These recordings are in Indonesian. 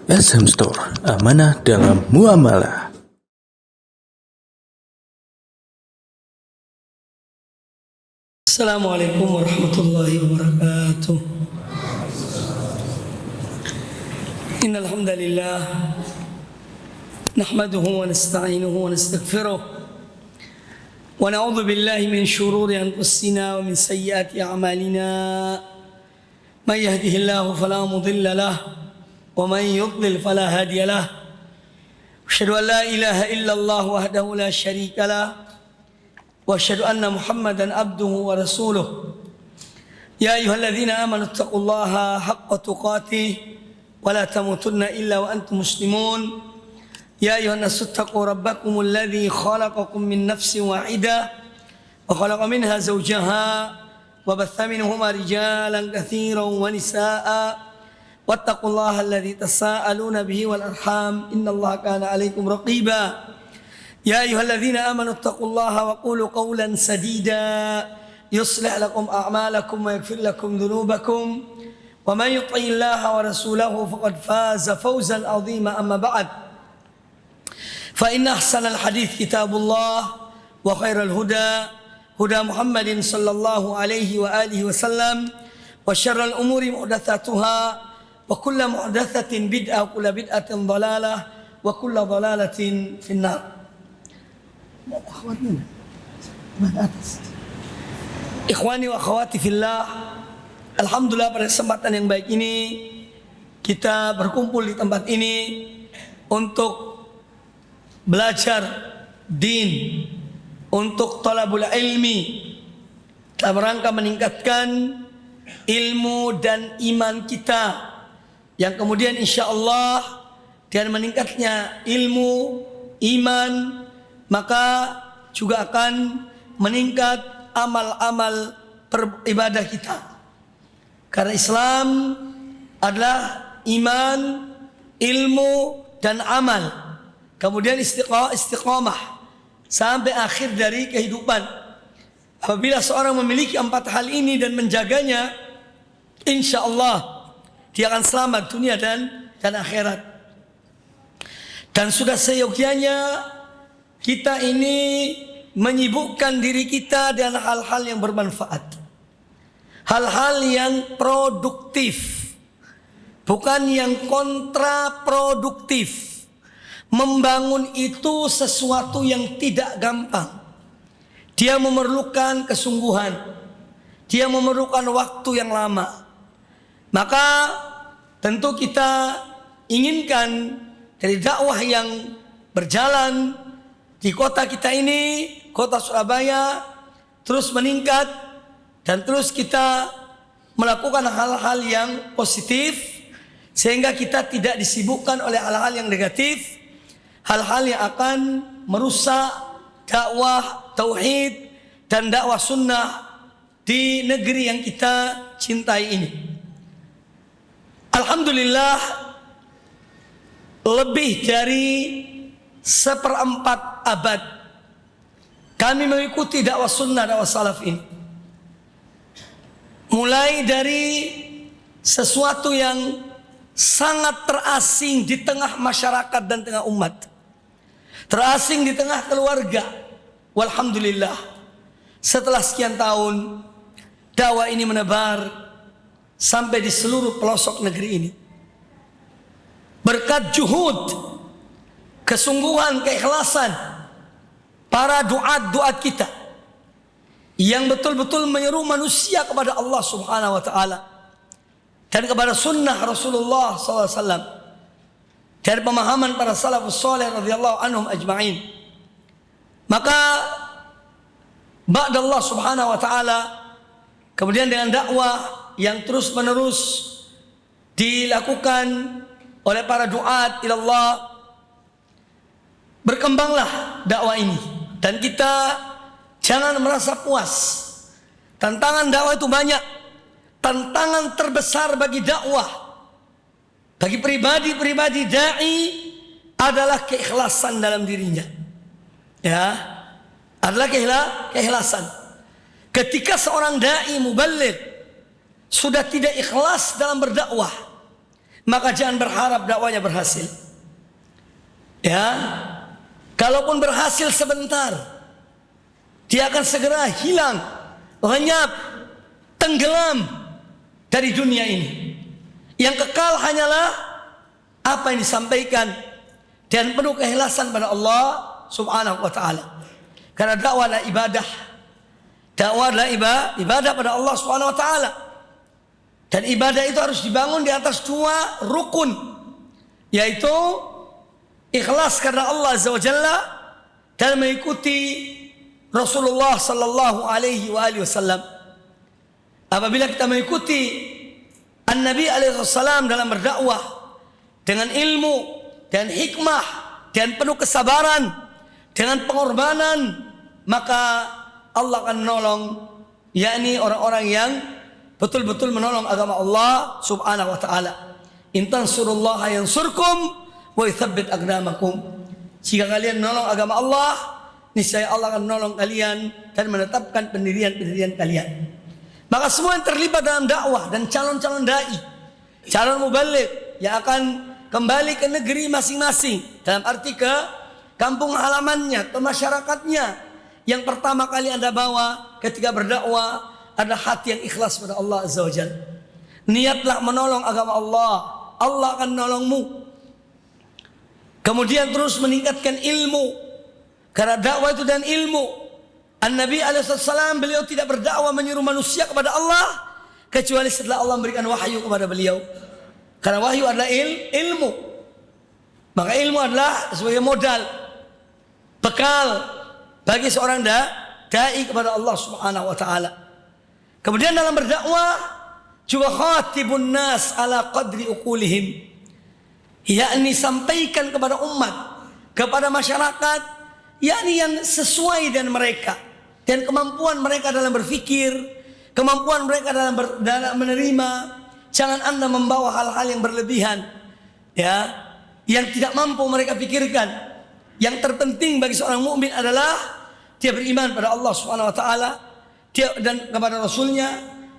SM Store, amanah dalam muamalah. Assalamualaikum warahmatullahi wabarakatuh. Innal hamdalillah nahmaduhu wa nasta'inuhu wa nastaghfiruh wa na'udzu billahi min shururi anfusina wa min sayyiati a'malina. May yahdihillahu fala mudilla lahu wa may yudlil fala hadiya lahu. Asyhadu an la ilaha illallah wahdahu la syarika lahu wa asyhadu anna Muhammadan abduhu wa rasuluh. Ya ayyuhalladzina amanu taqullaha haqqa tuqatih wa la tamutunna illa wa antum muslimun. Ya ayyuhan nasu taqu rabbakumul ladzi khalaqakum min nafsin wahidah wa khalaqa minha zawjaha wa batha minhuma rijalan katsiran wa nisaa'a wattaqullaha alladzi tasaaluna bihi wal arham innallaha kana 'alaikum raqiba. Ya ayyuhalladzina amanu taqullaha wa qulu qawlan sadida yuslih lakum a'malakum wa yaghfir lakum dhunubakum wa man yuti'illaha wa rasulahu faqad faza fawzan 'azima. Amma ba'd, fa inna ahsanal hadits kitabullah wa khairal huda huda Muhammadin sallallahu alaihi wa alihi wasallam wa syarral umuri muhdatsatuha wa kullu muhdatsatin bid'ah wa kullu bid'atin dhalalah wa kullu dhalalatin finnar. Ikhwani wa akhwati fillah, alhamdulillah pada kesempatan yang baik ini kita berkumpul di tempat ini untuk belajar din, untuk thalabul ilmi, dalam rangka meningkatkan ilmu dan iman kita, yang kemudian insyaallah dengan meningkatnya ilmu, iman, maka juga akan meningkat amal-amal beribadah kita. Karena Islam adalah iman, ilmu, dan amal. Kemudian istiqamah sampai akhir dari kehidupan. Apabila seorang memiliki empat hal ini dan menjaganya, insya Allah dia akan selamat dunia dan akhirat. Dan sudah seyogyanya kita ini menyibukkan diri kita dengan hal-hal yang bermanfaat, hal-hal yang produktif, bukan yang kontraproduktif. Membangun itu sesuatu yang tidak gampang. Dia memerlukan kesungguhan, dia memerlukan waktu yang lama. Maka tentu kita inginkan dari dakwah yang berjalan di kota kita ini, kota Surabaya, terus meningkat dan terus kita melakukan hal-hal yang positif, sehingga kita tidak disibukkan oleh hal-hal yang negatif, hal-hal yang akan merusak dakwah tauhid dan dakwah sunnah di negeri yang kita cintai ini. Alhamdulillah, lebih dari 1/4 abad kami mengikuti dakwah sunnah, dakwah salaf ini. Mulai dari sesuatu yang sangat terasing di tengah masyarakat dan tengah umat, terasing di tengah keluarga. Walhamdulillah, setelah sekian tahun dakwah ini menebar sampai di seluruh pelosok negeri ini. Berkat juhud, kesungguhan, keikhlasan para duat kita yang betul-betul menyeru manusia kepada Allah Subhanahu wa taala dan kepada sunnah Rasulullah SAW, dari pemahaman para salafus saleh radhiyallahu anhum ajma'in. Maka ba'dallah Subhanahu wa taala, kemudian dengan dakwah yang terus menerus dilakukan oleh para duat ilallah, berkembanglah dakwah ini. Dan kita jangan merasa puas. Tantangan dakwah itu banyak. Tantangan terbesar bagi dakwah, bagi pribadi-pribadi dai, adalah keikhlasan dalam dirinya. Ya, adalah keikhlasan. Ketika seorang dai muballigh sudah tidak ikhlas dalam berdakwah, maka jangan berharap dakwanya berhasil. Ya, kalaupun berhasil sebentar, dia akan segera hilang, lenyap, tenggelam dari dunia ini. Yang kekal hanyalah apa yang disampaikan dan penuh keikhlasan pada Allah Subhanahu wa taala. Karena dakwah adalah ibadah. Dakwah adalah ibadah pada Allah Subhanahu wa taala. Dan ibadah itu harus dibangun di atas 2 rukun, yaitu ikhlas karena Allah Azza wa Jalla dan mengikuti Rasulullah sallallahu alaihi wasallam. Apabila kita mengikuti An-Nabi alaihi wasallam dalam berdakwah dengan ilmu dan hikmah dan penuh kesabaran, dengan pengorbanan, maka Allah akan menolong, yakni orang-orang yang betul-betul menolong agama Allah Subhanahu wa taala. In tansurullaha yansurkum wa yuthabbit aqdamakum. Jika kalian menolong agama Allah, niscaya Allah akan menolong kalian dan menetapkan pendirian-pendirian kalian. Maka semua yang terlibat dalam dakwah dan calon-calon dai, calon mubaligh yang akan kembali ke negeri masing-masing, dalam arti ke kampung halamannya, ke masyarakatnya, yang pertama kali Anda bawa ketika berdakwah adalah hati yang ikhlas pada Allah Azza wa Jalla. Niatlah menolong agama Allah, Allah akan menolongmu. Kemudian terus meningkatkan ilmu, karena dakwah itu dan ilmu. An-Nabi alaihissalam beliau tidak berdakwah menyuruh manusia kepada Allah kecuali setelah Allah memberikan wahyu kepada beliau. Karena wahyu adalah ilmu. Maka ilmu adalah sebagai modal, bekal bagi seorang dai kepada Allah Subhanahu wa taala. Kemudian dalam berdakwah juga khatibun nas ala qadri uqulihim, yakni sampaikan kepada umat, kepada masyarakat, yakni yang sesuai dengan mereka dan kemampuan mereka dalam berfikir, kemampuan mereka dalam menerima. Jangan Anda membawa hal-hal yang berlebihan, ya, yang tidak mampu mereka pikirkan. Yang terpenting bagi seorang mukmin adalah dia beriman pada Allah Subhanahu wa taala, dia dan kepada Rasulnya,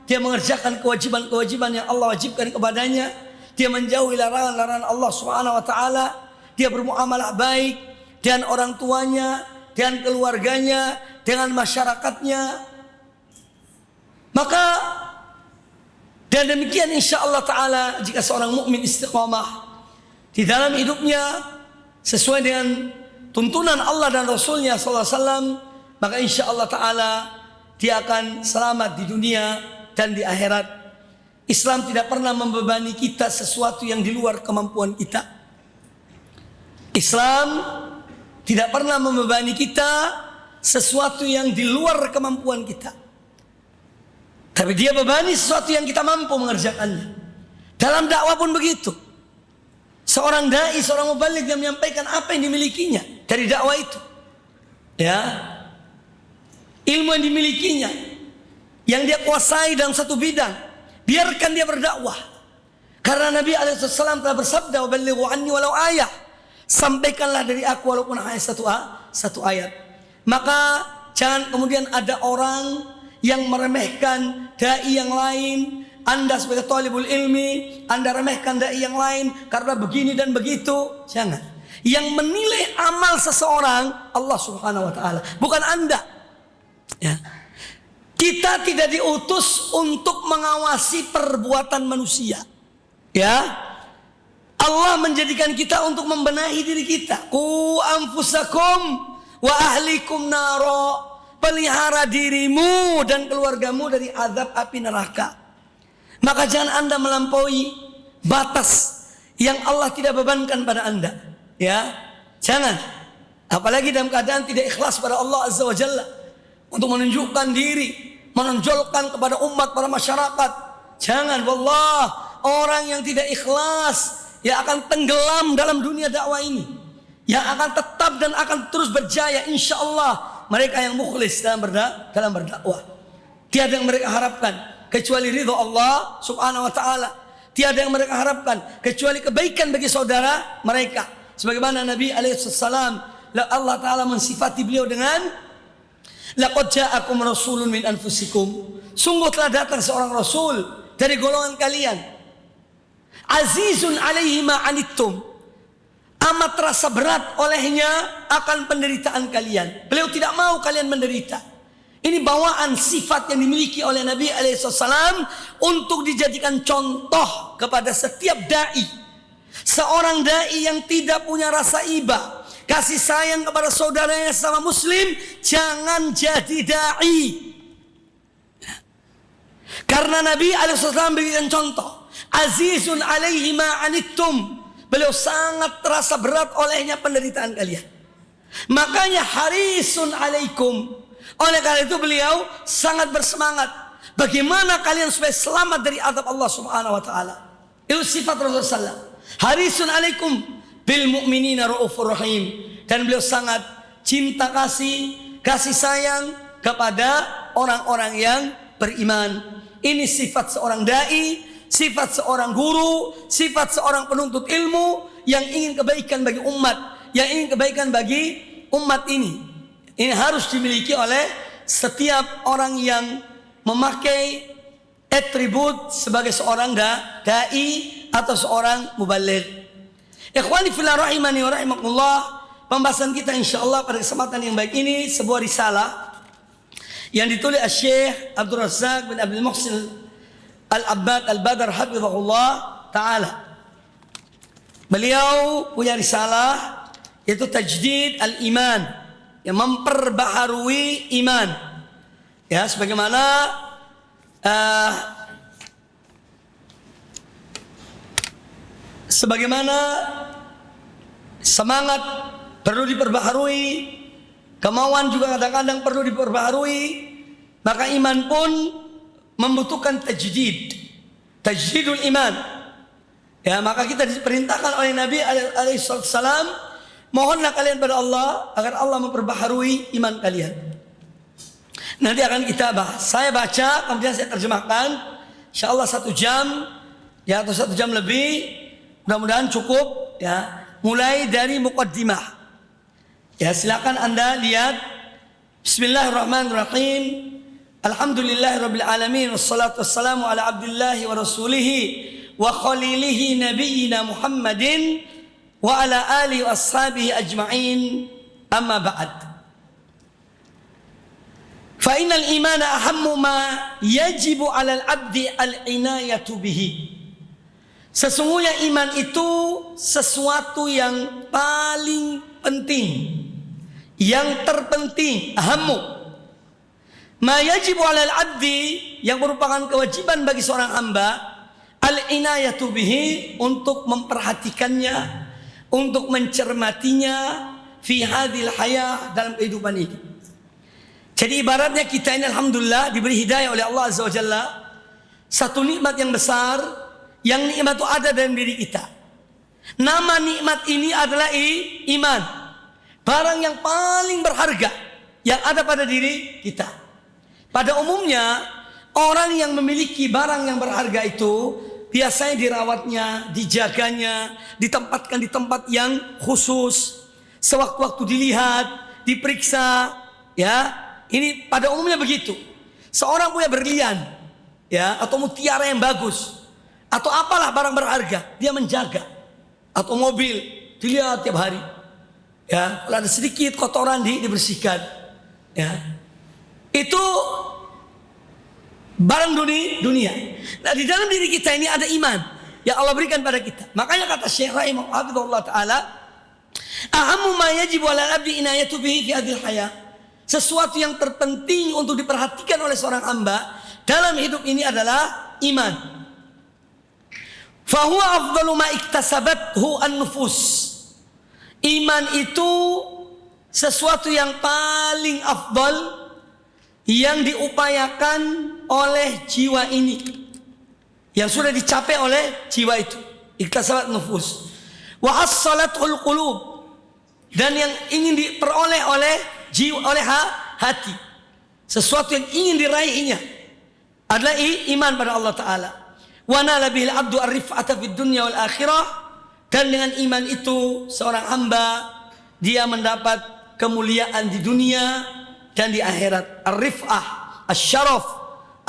dia mengerjakan kewajiban-kewajiban yang Allah wajibkan kepadanya, dia menjauhi larangan-larangan Allah Subhanahu wa taala, dia bermuamalah baik dengan orang tuanya, dengan keluarganya, dengan masyarakatnya. Maka dan demikian insyaallah taala, jika seorang mukmin istiqamah di dalam hidupnya sesuai dengan tuntunan Allah dan Rasulnya sallallahu alaihi wasallam, maka insyaallah taala dia akan selamat di dunia dan di akhirat. Islam tidak pernah membebani kita sesuatu yang di luar kemampuan kita. Islam tidak pernah membebani kita sesuatu yang di luar kemampuan kita. Tapi dia bebani sesuatu yang kita mampu mengerjakannya. Dalam dakwah pun begitu. Seorang dai, seorang mubaligh yang menyampaikan apa yang dimilikinya dari dakwah itu, ya, ilmu yang dimilikinya, yang dia kuasai dalam satu bidang, biarkan dia berdakwah. Karena Nabi alaihissalam telah bersabda, "Waballighu anni walau ayah." Sampaikanlah dari aku walaupun hanya satu ayat. Maka jangan kemudian ada orang yang meremehkan dai yang lain. Anda sebagai talibul ilmi, Anda remehkan dai yang lain karena begini dan begitu. Jangan. Yang menilai amal seseorang Allah Subhanahu wa taala, bukan Anda. Ya. Kita tidak diutus untuk mengawasi perbuatan manusia. Ya. Allah menjadikan kita untuk membenahi diri kita. Qu anfusakum wa ahlikum naro. Pelihara dirimu dan keluargamu dari azab api neraka. Maka jangan Anda melampaui batas yang Allah tidak bebankan pada Anda. Ya, jangan. Apalagi dalam keadaan tidak ikhlas pada Allah Azza wa Jalla, untuk menunjukkan diri, menonjolkan kepada umat, para masyarakat. Jangan, wallah, orang yang tidak ikhlas yang akan tenggelam dalam dunia dakwah ini, yang akan tetap dan akan terus berjaya insyaallah mereka yang mukhlis dalam berdakwah. Tiada yang mereka harapkan kecuali ridha Allah Subhanahu wa taala. Tiada yang mereka harapkan kecuali kebaikan bagi saudara mereka. Sebagaimana Nabi alaihissalam, Allah taala mensifati beliau dengan laqad ja'akum rasulun min anfusikum. Sungguh telah datang seorang rasul dari golongan kalian. azizun alaihi ma anittum, amat terasa berat olehnya akan penderitaan kalian. Beliau tidak mau kalian menderita. Ini bawaan sifat yang dimiliki oleh Nabi alaihissalam untuk dijadikan contoh kepada setiap dai. Seorang dai yang tidak punya rasa iba, kasih sayang kepada saudaranya sama muslim, jangan jadi dai. Karena Nabi alaihissalam berikan contoh, azizun alaihi ma anittum, beliau sangat terasa berat olehnya penderitaan kalian. Makanya harisun alaikum. Oleh karena itu beliau sangat bersemangat bagaimana kalian supaya selamat dari azab Allah Subhanahu wa taala. Itu sifat Rasulullah. Harisun alaikum bil mu'minina raufur rahim. Dan beliau sangat cinta kasih sayang kepada orang-orang yang beriman. Ini sifat seorang dai, sifat seorang guru, sifat seorang penuntut ilmu yang ingin kebaikan bagi umat, yang ingin kebaikan bagi umat ini. Ini harus dimiliki oleh setiap orang yang memakai atribut sebagai seorang dai atau seorang mubaligh. Ikhwani fillah rahimani wa rahimakumullah, pembahasan kita insyaallah pada kesempatan yang baik ini sebuah risalah yang ditulis Syekh Abdul Razak bin Abdul Muhsin Al-Abbad Al-Badar hafizahullah taala. Beliau punya risalah yaitu Tajdid Al-Iman, yang memperbaharui iman. Ya, sebagaimana semangat perlu diperbaharui, kemauan juga kadang-kadang perlu diperbaharui, maka iman pun membutuhkan tajdidul iman. Ya, maka kita diperintahkan oleh Nabi alaihissalam, mohonlah kalian pada Allah agar Allah memperbaharui iman kalian. Nanti akan kita bahas. Saya baca, kemudian saya terjemahkan. InsyaAllah 1 jam, ya, atau 1 jam lebih. Mudah-mudahan cukup, ya. Mulai dari muqaddimah. Ya, silakan Anda lihat. Bismillahirrahmanirrahim. Alhamdulillahirabbil alamin, wassalatu wassalamu ala abdillahi wa rasulihi wa khalilihi nabiyyina Muhammadin wa ala alihi wa ashabihi ajma'in, amma ba'd. Fa innal imana ahammu ma yajibu 'alal 'abdi al-inayatu bihi. Sesungguhnya iman itu sesuatu yang paling penting, yang terpenting, ahammu ma yajibu 'alal 'abdi, yang merupakan kewajiban bagi seorang hamba, al-inayatu bihi, untuk memperhatikannya, untuk mencermatinya fi hadhil hayah, dalam kehidupan ini. Jadi ibaratnya kita ini alhamdulillah diberi hidayah oleh Allah Azza wa Jalla, satu nikmat yang besar, yang nikmat itu ada dalam diri kita. Nama nikmat ini adalah iman, barang yang paling berharga yang ada pada diri kita. Pada umumnya orang yang memiliki barang yang berharga itu biasanya dirawatnya, dijaganya, ditempatkan di tempat yang khusus, sewaktu-waktu dilihat, diperiksa, ya. Ini pada umumnya begitu. Seorang punya berlian, ya, atau mutiara yang bagus, atau apalah barang berharga, dia menjaga. Atau mobil, dilihat tiap hari. Ya, kalau ada sedikit kotoran dibersihkan. Ya. Itu barang dunia. Nah, di dalam diri kita ini ada iman yang Allah berikan pada kita. Makanya kata Syekh rahimahullah taala, ahammu ma yajibu 'alal 'abdi inayatu bihi fi hadhil hayah. Sesuatu yang terpenting untuk diperhatikan oleh seorang hamba dalam hidup ini adalah iman. Fa huwa afdalu ma iktasabathu an-nufus. Iman itu sesuatu yang paling afdal yang diupayakan oleh jiwa ini, yang sudah dicapai oleh jiwa itu, iktasabat nufus. Wa hassalatul qulub, dan yang ingin diperoleh oleh jiwa, oleh hati, sesuatu yang ingin diraihnya adalah iman pada Allah Ta'ala. Wa nala bihil abdu ar-rif'ata fid dunya wal akhirah, dan dengan iman itu seorang hamba dia mendapat kemuliaan di dunia dan di akhirat. Ar-rif'ah, asy-syaraf,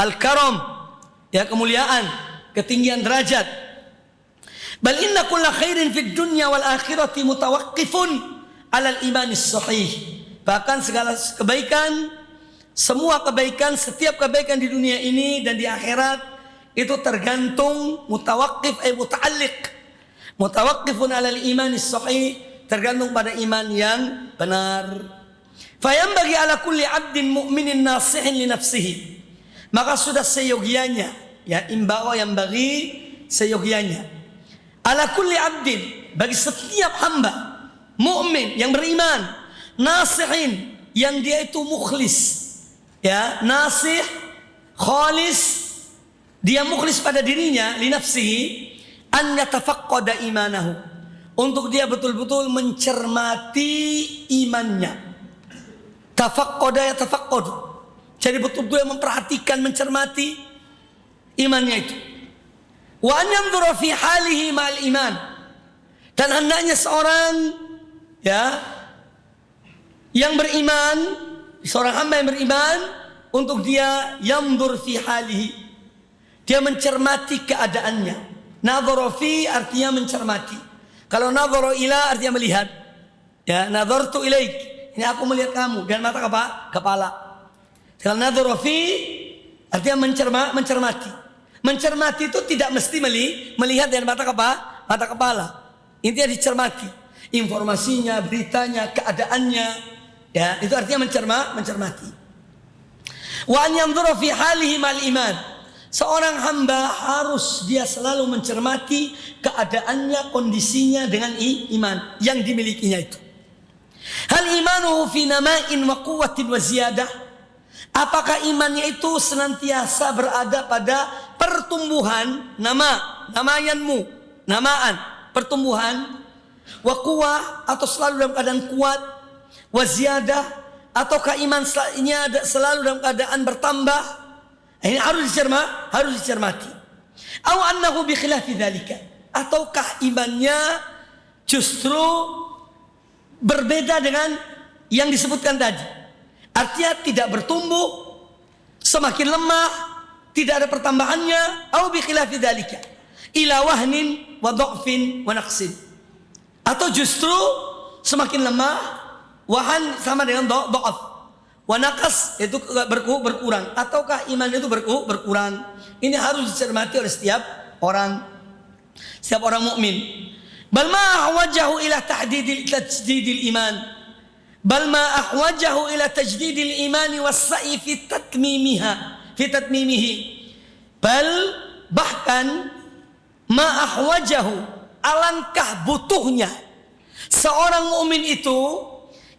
al-karam, ya, kemuliaan, ketinggian derajat. Bal inna kulla khairin fid dunya wal akhirati mutawaqqifun 'alal imanis sahih. Bahkan segala kebaikan, semua kebaikan, setiap kebaikan di dunia ini dan di akhirat itu tergantung mutawaqqif ay muta'alliq. Mutawaqqifun 'alal imanis sahih, tergantung pada iman yang benar. Fayambagi 'ala kulli 'abdin mu'minin nasihin li nafsihi. Maka sudah seyogianya, ya, imbawa yang bagi seyogianya. 'Ala kulli 'abdin, bagi setiap hamba mukmin yang beriman, nasihin, yang dia itu mukhlis, ya, nasih, khalis, dia mukhlis pada dirinya, li nafsihi, an yatafaqqada imanahu, untuk dia betul-betul mencermati imannya. Tafaqqada yatafaqqadu, jadi betul-betul memperhatikan, mencermati imannya itu. Wa an yanzura fi halihi ma'al iman, dan hendaknya seorang, ya, yang beriman, seorang hamba yang beriman, untuk dia yanzur fi halihi, dia mencermati keadaannya. Nadhara fi artinya mencermati. Kalau nadhara ila artinya melihat. Ya, nadhartu ilaik, ini aku melihat kamu dengan mata kepala. Kalau nadhara fi artinya mencermati. Mencermati itu tidak mesti melihat dengan mata kepala. Intinya dicermati. Informasinya, beritanya, keadaannya, ya, itu artinya mencermati. Wa an yanzura fi halihi ma'al iman. Seorang hamba harus dia selalu mencermati keadaannya, kondisinya dengan iman yang dimilikinya itu. Hal imanuhu fi nama'in wa quwwatin wa ziyadah. Apakah imannya itu senantiasa berada pada pertumbuhan, namaan, pertumbuhan, wa quwwah, atau selalu dalam keadaan kuat, wa ziyadah, ataukah imannya selalu dalam keadaan bertambah? Ini harus dicermati. Aw annahu bi khilafi dzalika, ataukah imannya justru berbeda dengan yang disebutkan tadi. Artinya tidak bertumbuh, semakin lemah, tidak ada pertambahannya. Aw bi khilafi dzalika ila wahnin wa dha'fin wa naqsin, atau justru semakin lemah, wahan sama dengan dha'af, wa naqas itu berkurang, ataukah iman itu berkurang. Ini harus dicermati oleh setiap orang mukmin. Bal ma ahwajahu ila tajdidil iman, bal ma ahwajahu ila tajdidil imani was-sa'i fi tatmimihi, bal bahkan ma ahwajahu, alangkah butuhnya seorang mukmin itu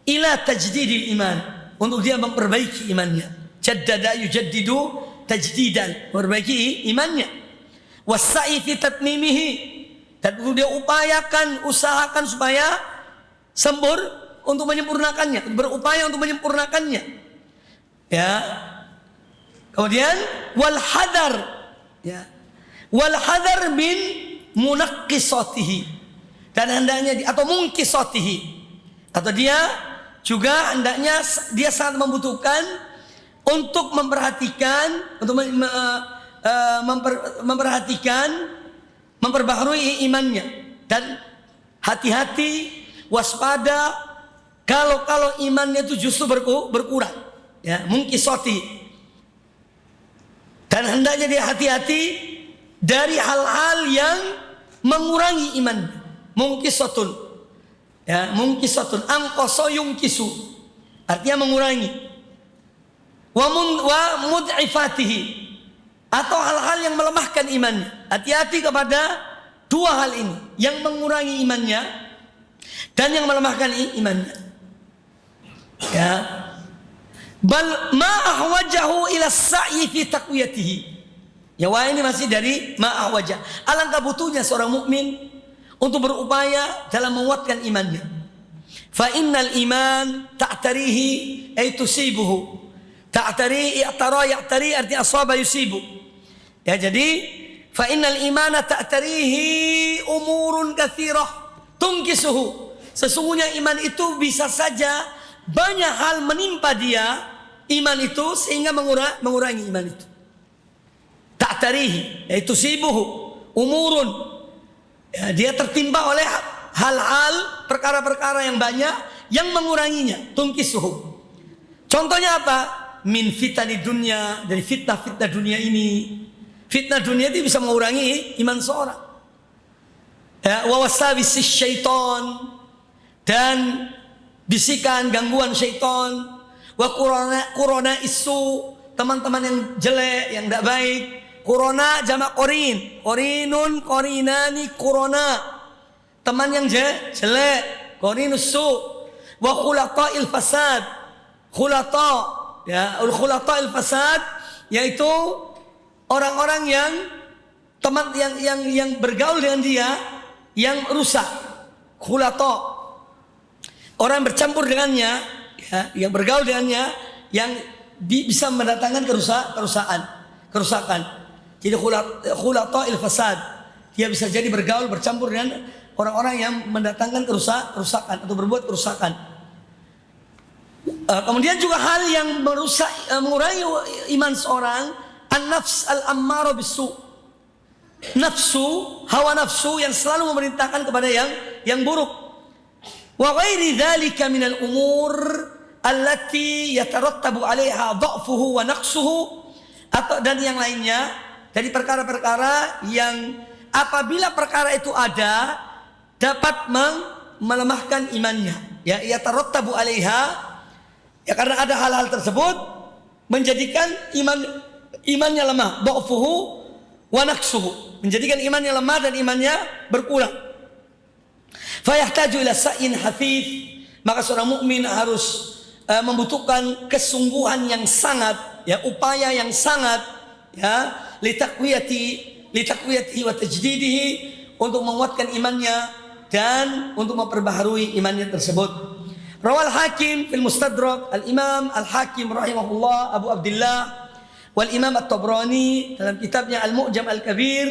ila tajdidil iman, untuk dia memperbaiki imannya. Jaddada yujaddidu tajdidan, memperbaiki imannya. Was-sa'i fi tatmimihi, dan dia usahakan supaya sempur untuk menyempurnakannya, berupaya untuk menyempurnakannya. Ya. Kemudian wal hadar, ya. Wal hadar min munaqqisatihi, dan hendaknya atau munqisatihi, atau dia juga hendaknya dia sangat membutuhkan untuk memperhatikan, untuk memperbaharui imannya, dan hati-hati, waspada kalau imannya itu justru berkurang, ya, munqisati. Dan hendaknya dia hati-hati dari hal-hal yang mengurangi iman. Munqisatun, ya, munqisatun, anqasa yunqisu, artinya mengurangi. Wa mud'ifatihi, atau hal-hal yang melemahkan imannya. Hati-hati kepada dua hal ini, yang mengurangi imannya dan yang melemahkan imannya. Ya. Bal ma ahwajahu ila sa'i fi taqwiyatihi. Ya, wah, ini masih dari ma ahwajah. Alangkah butuhnya seorang mukmin untuk berupaya dalam menguatkan imannya. Fa innal iman ta'tarihi ay tusibuhu. Ta'tari ya'tari artinya asaba yusibu. Ya, jadi fa innal imana ta'tarihi umurun katsirah tungkisuhu. Sesungguhnya iman itu bisa saja banyak hal menimpa dia, iman itu, sehingga mengurangi iman itu. Ta'tarihi yaitu sibuhu umurun, Ya, dia tertimpa oleh hal-hal, perkara-perkara yang banyak yang menguranginya. Tungkisuhu. Contohnya apa? Min fitani dunia, dari fitnah-fitnah dunia ini. Fitnah dunia itu bisa mengurangi iman seorang. Ya, wa wasawisi syaitan, dan bisikan gangguan syaitan. Wa kurona isu, teman-teman yang jelek, yang tidak baik. Kurona jamak korin, korinun, korinani, kurona, teman yang jelek, korinus su. Wa khulata il fasad, khulata, ya, khulata il fasad, yaitu orang-orang yang teman yang bergaul dengan dia yang rusak. Khulata, orang yang bercampur dengannya, ya, yang bergaul dengannya yang bisa mendatangkan kerusakan. Jadi khulata il fasad, dia bisa jadi bergaul, bercampur dengan orang-orang yang mendatangkan kerusakan atau berbuat kerusakan. Kemudian juga hal yang merusak, mengurangi iman seorang, an-nafs al-ammara bisu. Nafsu, hawa nafsu yang selalu memerintahkan kepada yang buruk. Wa ghairi dzalika minal umur allati yatarattabu 'alaiha dha'fuhu wa naqsuhu, atau dan yang lainnya dari perkara-perkara yang apabila perkara itu ada dapat melemahkan imannya. Ya, yatarattabu 'alaiha, ya, karena ada hal-hal tersebut menjadikan imannya lemah. Dha'fuhu wa naqsuhu, menjadikan imannya lemah dan imannya berkurang. Fayahtaju ila sa'in hafif, maka seorang mukmin harus membutuhkan kesungguhan yang sangat, ya, upaya yang sangat, ya, litakwiyati wa tajdidihi, untuk menguatkan imannya dan untuk memperbaharui imannya tersebut. Rawal Hakim fil Mustadrak, Al-Imam Al-Hakim rahimahullah, Abu Abdullah, wal Imam At-Tabrani dalam kitabnya Al-Mu'jam Al-Kabir,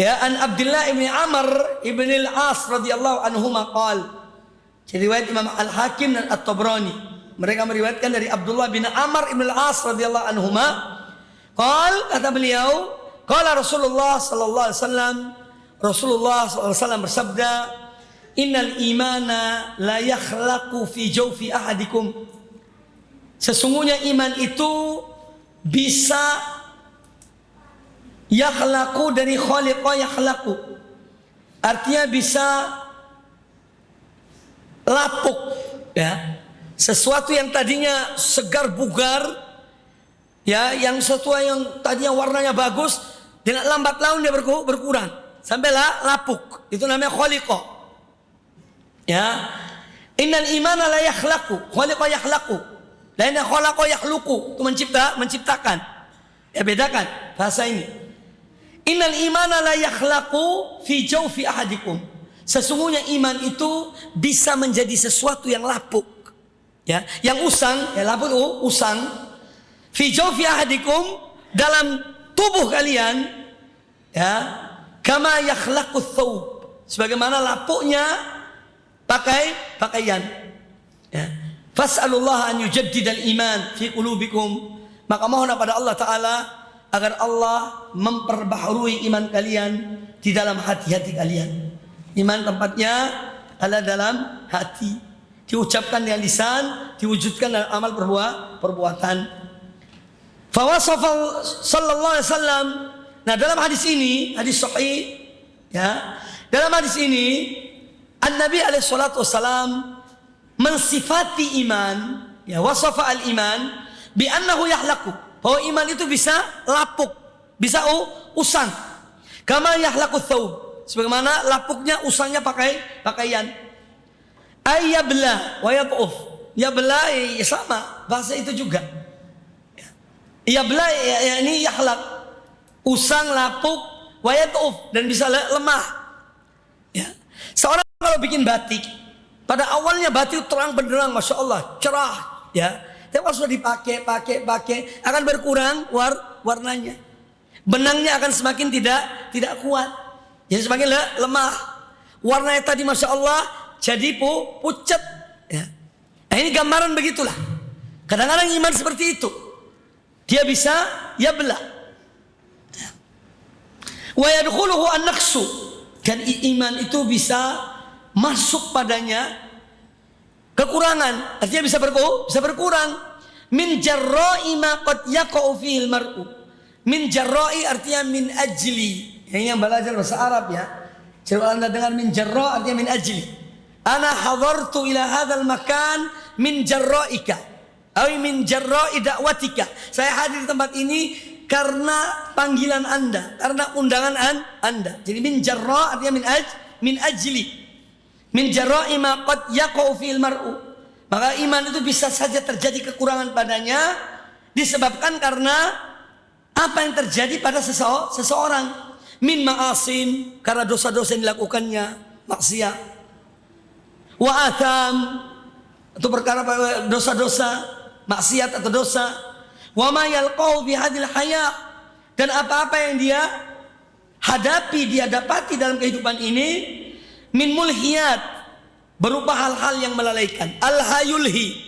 ya, an Abdullah ibn Amr ibn al-As radhiyallahu anhuma qala. Jadi riwayat Imam Al-Hakim dan At-Tabrani, mereka meriwayatkan dari Abdullah bin Amr ibn al-As radhiyallahu anhuma qala, kata beliau, qala Rasulullah sallallahu alaihi wasallam, Rasulullah sallallahu alaihi wasallam bersabda, innal imana la yakhlaqu fi jawfi ahadikum, sesungguhnya iman itu bisa yakhlaqu dari khaliqa yakhlaqu, artinya bisa lapuk, ya, sesuatu yang tadinya segar bugar, ya, yang sesuatu yang tadinya warnanya bagus, dengan lambat laun dia berkurang sampai lapuk. Itu namanya khaliqa. Ya, innal imana la yakhlaqu, khaliqa yakhlaqu, lainnya khalaqa yakhluqu, itu menciptakan. Ya, bedakan bahasa ini. Innal imana la yakhlaqu fi jawfi ahadikum, sesungguhnya iman itu bisa menjadi sesuatu yang lapuk, ya, yang usang, ya, lapuk itu usang. Fi jawfi ahadikum, dalam tubuh kalian, ya, kama yakhlaqu thawb, sebagaimana lapuknya pakaian, ya. Fas'alullah an yujaddidal iman fi qulubikum, maka mohon kepada Allah Ta'ala agar Allah memperbaharui iman kalian di dalam hati-hati kalian. Iman tempatnya adalah dalam hati, diucapkan dengan lisan, diwujudkan dalam amal perbuatan. Fawasafa sallallahu alaihi wasallam, nah dalam hadis ini, hadis sahih, ya, dalam hadis ini An-Nabi alaihi salatu wasallam mensifati iman, ya, wasafa al-iman bi annahu yahlaqu, bahwa iman itu bisa lapuk, bisa usang. Kama yahlaqu thawb, sebagaimana lapuknya, usangnya pakaian. Ayyabla wa yad'uf, yabla ya sama bahasa itu juga. Yabla ya, ini yahlaq, usang, lapuk, wa yad'uf, dan bisa lemah. Ya. Seorang kalau bikin batik, pada awalnya batik terang benderang, masya Allah, cerah, ya. Tapi kalau sudah dipakai, akan berkurang warnanya. Benangnya akan semakin tidak kuat. Jadi semakin lemah. Warnanya tadi masya Allah jadi pucat. Ya. Nah, ini gambaran begitulah. Kadang-kadang iman seperti itu. Dia bisa yabla. Wa yadkhuluhu an-naqsu, Dan iman itu bisa masuk padanya kekurangan, artinya bisa berkurang. Min jarra'i ma qad yaqa'u fihil mar'u. Min jarra'i artinya min ajli. Ini yang belajar bahasa Arab ya. Coba Anda dengar min jarra' artinya min ajli. Ana hadartu ila hadzal makan min jarra'ika. Awi min jarra'i da'watika. Saya hadir di tempat ini karena panggilan Anda, karena undangan Anda. Jadi min jarra' artinya min ajli. Min jarra'i ma qad yaqa'u fihil mar'u. Maka iman itu bisa saja terjadi kekurangan padanya disebabkan karena apa yang terjadi pada seseorang. Min ma'asin, karena dosa-dosa yang dilakukannya, maksiat. Wa atham, itu perkara dosa-dosa, maksiat atau dosa. Wa ma yalqahu fi hadhil haya, dan apa-apa yang dia hadapi, dia dapati dalam kehidupan ini min mulhiyat, berupa hal-hal yang melalaikan. Al-hayulhi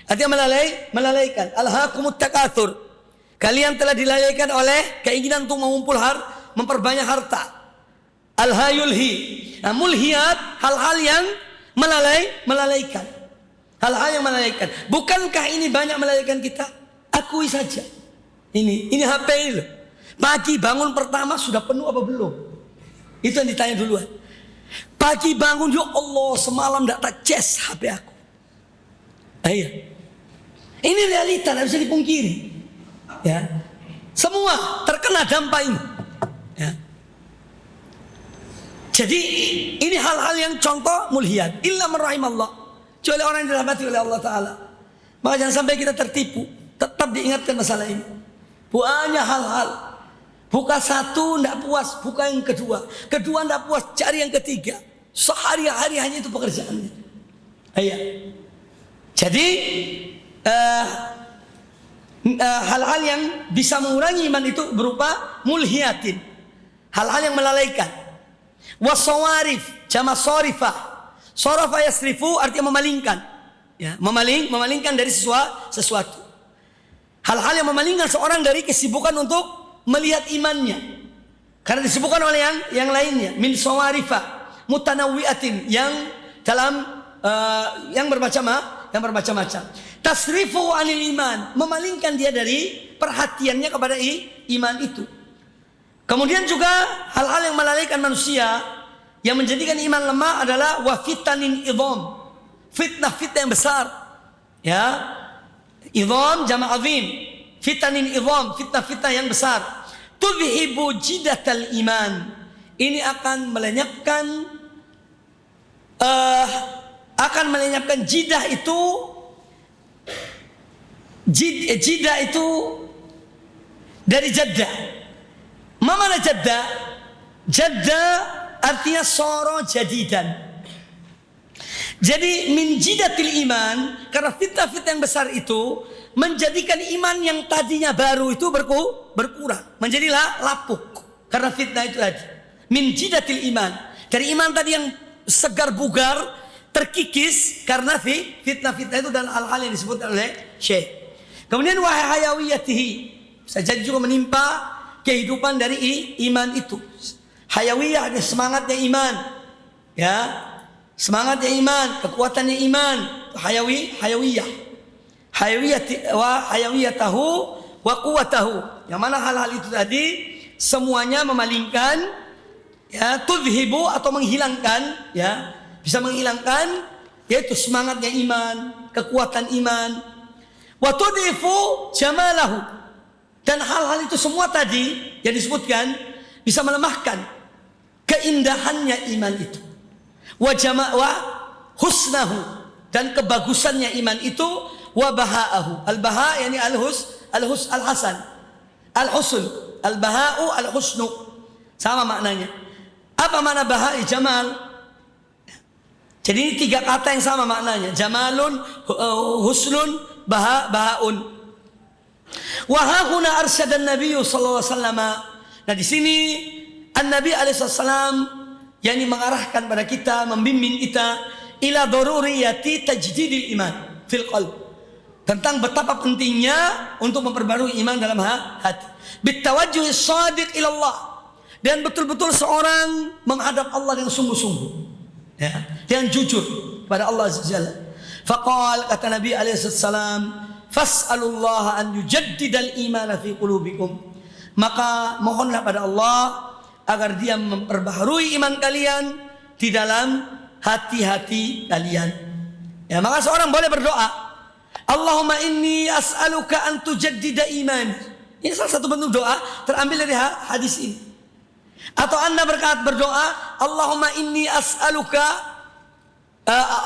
artinya melalaikan. Al-hakumut takatsur, kalian telah dilalaikan oleh keinginan untuk memperbanyak harta. Al-hayulhi. Nah, mulhiyat, hal-hal yang melalaikan. Hal-hal yang melalaikan. Bukankah ini banyak melalaikan kita? Akui saja. Ini HP ini loh. Pagi bangun pertama sudah penuh apa belum? Itu yang ditanya duluan. Pagi bangun, ya Allah semalam tidak tak cas HP aku. Iya. Ini realita, tidak bisa dipungkiri. Ya, semua terkena dampak ini. Ya. Jadi ini hal-hal yang contoh mulhiyat. Illa man rahimallah. Kecuali orang yang dirahmati oleh Allah Taala. Maka jangan sampai kita tertipu. Tetap diingatkan masalah ini. Banyak hal-hal. Buka satu tidak puas, buka yang kedua. Kedua tidak puas, cari yang ketiga. Sehari-hari hanya itu pekerjaannya. Iya. Jadi hal-hal yang bisa mengurangi iman itu berupa mulhiyatin, hal-hal yang melalaikan. Wasawarif, jama sorifah. Sorofa yasrifu artinya memalingkan. Ya, memalingkan dari sesuatu. Hal-hal yang memalingkan seorang dari kesibukan untuk melihat imannya, karena disebutkan oleh yang lainnya. Min sawarifa mutanawwi'atin, yang dalam yang bermacam-macam. Tasrifu anil iman, memalingkan dia dari perhatiannya kepada iman itu. Kemudian juga hal-hal yang melalaikan manusia, yang menjadikan iman lemah adalah wa fitanin idham, fitnah-fitnah yang besar. Ya, idham jama' azim. Fitanin idham, fitnah-fitnah yang besar. Tudhibu jidatal iman, ini akan melenyapkan jidah itu. Jidah itu dari jaddah. Mana jaddah? Jaddah artinya soro jadidan. Jadi min jidatil iman, karena fitnah-fitnah yang besar itu menjadikan iman yang tadinya baru itu berkurang, menjadilah lapuk karena fitnah itu tadi. Min jidatil iman, dari iman tadi yang segar bugar terkikis karena fitnah-fitnah itu dan hal-hal yang disebut oleh Syekh. Kemudian wahai hayawiyatihi, bisa jadi juga menimpa kehidupan dari iman itu. Hayawiyah, semangatnya iman, ya, semangatnya iman, kekuatannya iman, hayawiyah. Hayawiyatahu wa quwwatahu, yang mana hal-hal itu tadi semuanya memalingkan, ya, tudhibu atau menghilangkan, ya, bisa menghilangkan, yaitu semangatnya iman, kekuatan iman. Wa tudhifu jamalahu, dan hal-hal itu semua tadi yang disebutkan bisa melemahkan keindahannya iman itu. Wa husnahu, dan kebagusannya iman itu. Wa baha'ahu, al-baha' yani al-hasan, al-husn, al-baha'u al-husnu, sama maknanya. Apa makna baha'i? Jamal. Jadi ini tiga kata yang sama maknanya. Jamalun, husnun, baha'un. Wa hahuna arsyadan Nabi sallallahu alaihi wasallam. Nah di sini An-Nabi alaihi wasallam yakni mengarahkan pada kita, membimbing kita ila daruriyati tajdidil iman fil qalb, tentang betapa pentingnya untuk memperbarui iman dalam hati. Bitawajjuhis shadiq ilallah, dan betul-betul seorang menghadap Allah dengan sungguh-sungguh, ya, dengan jujur kepada Allah Azza wa Jalla. Faqal, kata Nabi alaihissalam, fas'alullaha an yujaddidal imana fi qulubikum. Maka mohonlah pada Allah agar Dia memperbaharui iman kalian di dalam hati-hati kalian. Ya, maka seorang boleh berdoa, Allahumma inni as'aluka an tujaddida imani. Ini salah satu bentuk doa terambil dari hadis ini. Atau Anda berdoa, Allahumma inni as'aluka,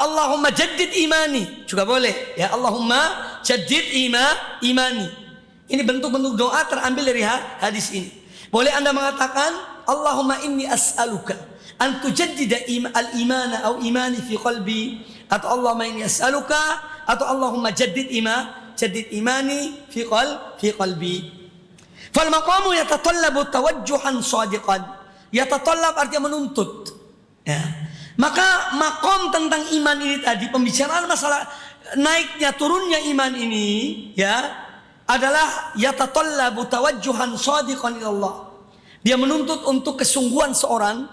Allahumma jaddid imani, juga boleh. Ya, Allahumma jaddid imani. Ini bentuk-bentuk doa terambil dari hadis ini. Boleh Anda mengatakan, Allahumma inni as'aluka an tujaddida al-imana atau imani fi qalbi, atau Allahumma inni as'aluka, atau Allahumma jaddid imani fi qalbi. Fal maqamu yatatallabu tawajjuhan shadiqan. Yatatallab artinya menuntut. Ya. Maka maqam tentang iman ini tadi, pembicaraan masalah naiknya turunnya iman ini, ya, adalah yatatallabu tawajjuhan shadiqan ila Allah. Dia menuntut untuk kesungguhan seorang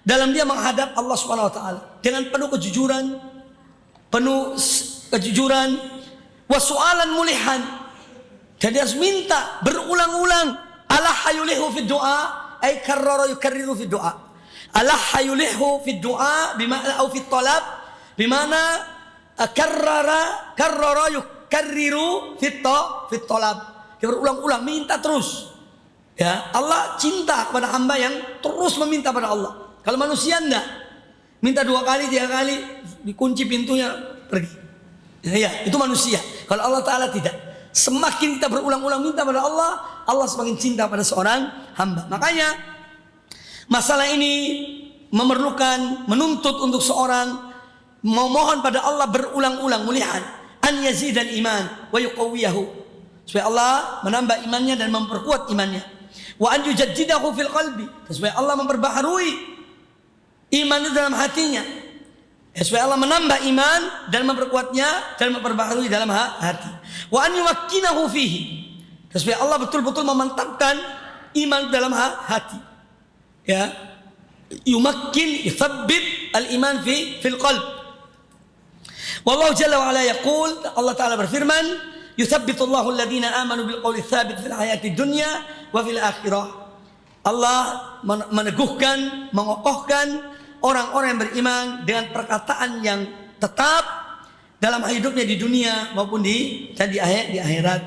dalam dia menghadap Allah Subhanahu wa taala dengan penuh kejujuran, wasu'alan mulihan. Dan dia harus minta berulang-ulang. Allah hayulihu fi doa, ay karrara yukarriru fi doa. Allah hayulihu fi doa bima'na au fi talab, bimana karrara yukarriru fi talab. Dia berulang-ulang, minta terus. Ya, Allah cinta kepada hamba yang terus meminta pada Allah. Kalau manusia enggak, minta 2 kali, 3 kali, dikunci pintunya, pergi. Ya, itu manusia. Kalau Allah Ta'ala tidak. Semakin kita berulang-ulang minta pada Allah, Allah semakin cinta pada seorang hamba. Makanya masalah ini menuntut untuk seorang memohon pada Allah berulang-ulang mulihan, an yazidal iman wa yuqawwiyahu, supaya Allah menambah imannya dan memperkuat imannya. Wa an yujaddidahu fil qalbi, supaya Allah memperbaharui iman itu dalam hatinya. Supaya Allah menambah iman dan memperkuatnya dan memperbaharui dalam hati. Wa an yumakkinahu fihi, supaya Allah betul-betul memantapkan iman dalam hati. Ya, yumakkin, yuthabbit al-iman fil qalb. Wallahu jalla wa ala yaqul, Allah Ta'ala berfirman, yuthabbitullahu alladhina amanu bil qawli tsabit fil hayati dunya wa fil akhirah. Allah meneguhkan, mengokohkan orang-orang yang beriman dengan perkataan yang tetap dalam hidupnya di dunia maupun di akhirat.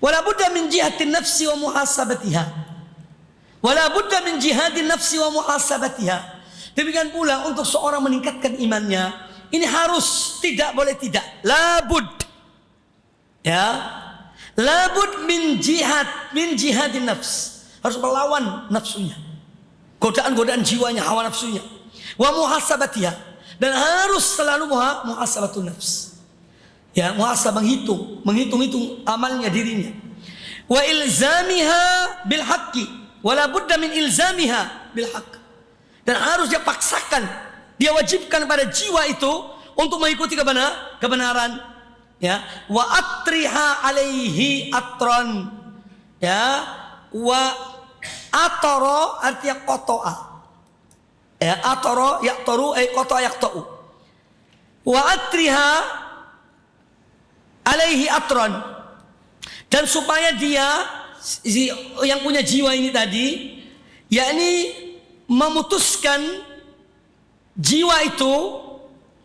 Wala budda min jihatin nafsi wa muhasabatiha. Wala budda min jihadin nafsi wa muhasabatiha. Demikian pula untuk seorang meningkatkan imannya, ini harus, tidak boleh tidak. Labud. Ya. Labud min jihadin nafs. Harus melawan nafsunya. Godaan-godaan jiwanya, hawa nafsunya. Wa muhasabatiha, dan harus selalu muhasabatun nafs. Ya, muhasabah, menghitung amalnya dirinya. Wa ilzamiha bil haqqi, wala budda min ilzamiha bil haqq. Dan harus dia paksakan, dia wajibkan pada jiwa itu untuk mengikuti kebenaran. Ya, wa atriha alaihi atron. Ya, wa atara artinya qata'a. Ya, atara yaqtaru ay qata'a yaqta'u. Wa atriha alaihi atron. Dan supaya dia yang punya jiwa ini tadi, yakni memutuskan jiwa itu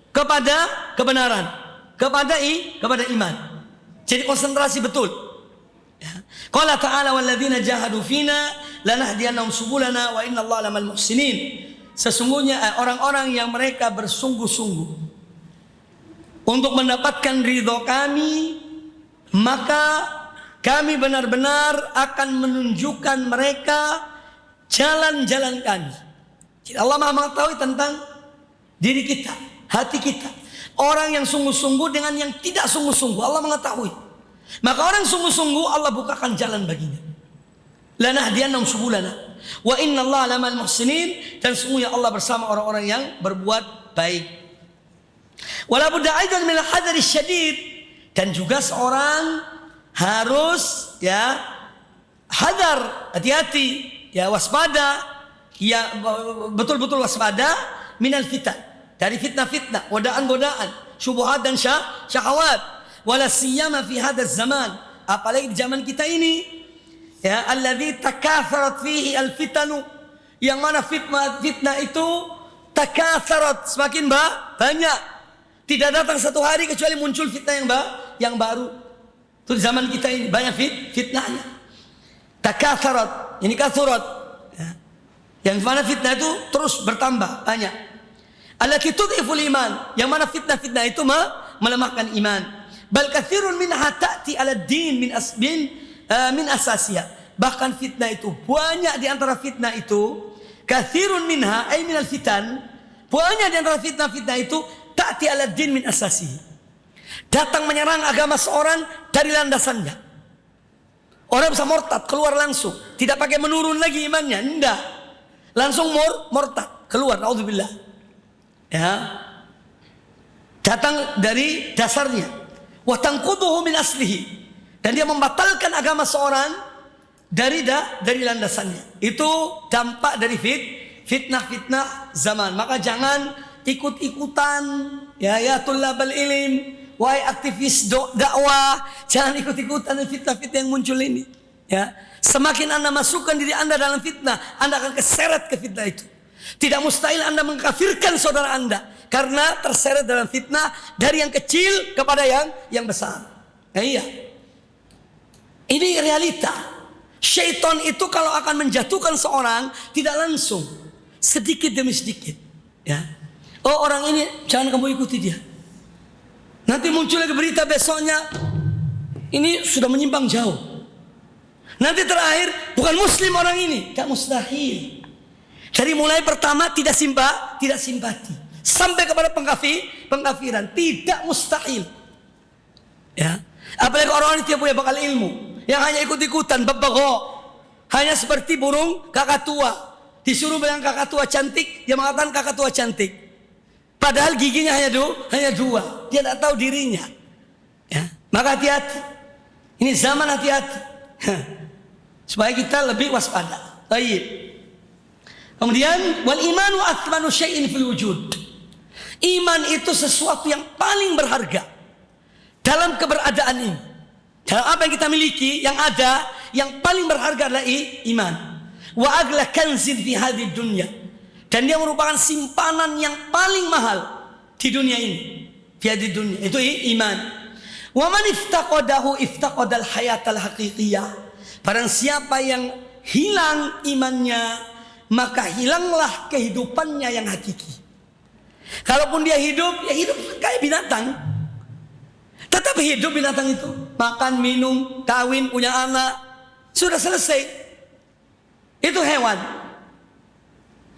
kepada kebenaran, kepada iman. Jadi konsentrasi betul. Qala ta'ala walladzina jahadu fina lanahdiyannahum subulana wa innallaha lamal muhsinin. Sesungguhnya orang-orang yang mereka bersungguh-sungguh untuk mendapatkan ridho kami, maka kami benar-benar akan menunjukkan mereka jalan-jalan kami. Jadi Allah Maha mengetahui tentang diri kita, hati kita. Orang yang sungguh-sungguh dengan yang tidak sungguh-sungguh, Allah mengetahui. Maka orang sungguh-sungguh Allah bukakan jalan baginya. Lanahdiyannahum subulana wa innallaha lamal muhsinin, dan sungguhnya Allah bersama orang-orang yang berbuat baik. Wala budda aidan min al-hadari syadid, dan juga seorang harus hadar, hati-hati, waspada ya betul-betul waspada minal fitan, dari fitnah-fitnah, godaan-godaan, syubhat dan syahwat. Wala siyama fi hadzal zaman, apalagi di zaman kita ini, ya, alladzi takatharat fihi alfitanu, yang mana fitnah itu takatharat, semakin banyak. Tidak datang satu hari kecuali muncul fitnah yang baru. Itu di zaman kita ini banyak fitnahnya. Takatharat, ini kathurat, ya. Yang mana fitnah itu terus bertambah banyak. Allati tudhiful iman, yang mana fitnah-fitnah itu melemahkan iman. Bal katsirun minha ta'ti 'ala din min asasiya. Bahkan fitnah itu banyak di antara fitnah itu, katsirun minha ay minal fitan, banyak di antara fitnah-fitnah itu ta'ti 'ala din min asasihi, datang menyerang agama seorang dari landasannya. Orang bisa murtad, keluar langsung, tidak pakai menurun lagi imannya, enggak, langsung murtad, keluar, naudzubillah, ya, datang dari dasarnya. Wa tanquduhu min aslihi, dan dia membatalkan agama seorang dari landasannya. Itu dampak dari fitnah-fitnah zaman. Maka jangan ikut-ikutan, ya tullabal ilm, wahai aktivis dakwah, jangan ikut-ikutan fitnah-fitnah yang muncul ini. Ya, semakin Anda masukkan diri Anda dalam fitnah, Anda akan keseret ke fitnah itu. Tidak mustahil Anda mengkafirkan saudara Anda karena terseret dalam fitnah, dari yang kecil kepada yang besar. Ya, iya. Ini realita. Syaitan itu kalau akan menjatuhkan seorang tidak langsung, sedikit demi sedikit. Ya. Oh, orang ini jangan kamu ikuti dia. Nanti muncul lagi berita besoknya, ini sudah menyimpang jauh. Nanti terakhir bukan muslim orang ini, tidak mustahil. Dari mulai pertama tidak simpati, sampai kepada pengkafiran, tidak mustahil. Ya, apalagi orang ini tidak punya bakal ilmu, yang hanya ikut-ikutan, babagho, hanya seperti burung kakatua. Disuruh bilang kakatua cantik, dia mengatakan kakatua cantik, padahal giginya hanya dua, dia tidak tahu dirinya. Ya, maka hati-hati. Ini zaman hati-hati, supaya kita lebih waspada. Baik. Kemudian wal imanu athmanu syai'in fil wujud. Iman itu sesuatu yang paling berharga dalam keberadaan ini. Dalam apa yang kita miliki, yang ada, yang paling berharga adalah iman. Wa agla kanzin fi hadhihi dunya. Dan dia merupakan simpanan yang paling mahal di dunia ini. Fi hadhihi dunya, itu iman. Wa man iftaqadahu iftaqadal hayatal haqiqiyah. Barang siapa yang hilang imannya, maka hilanglah kehidupannya yang hakiki. Kalaupun dia hidup, ya hidup kayak binatang. Tetap hidup binatang itu. Makan, minum, kawin, punya anak. Sudah selesai. Itu hewan.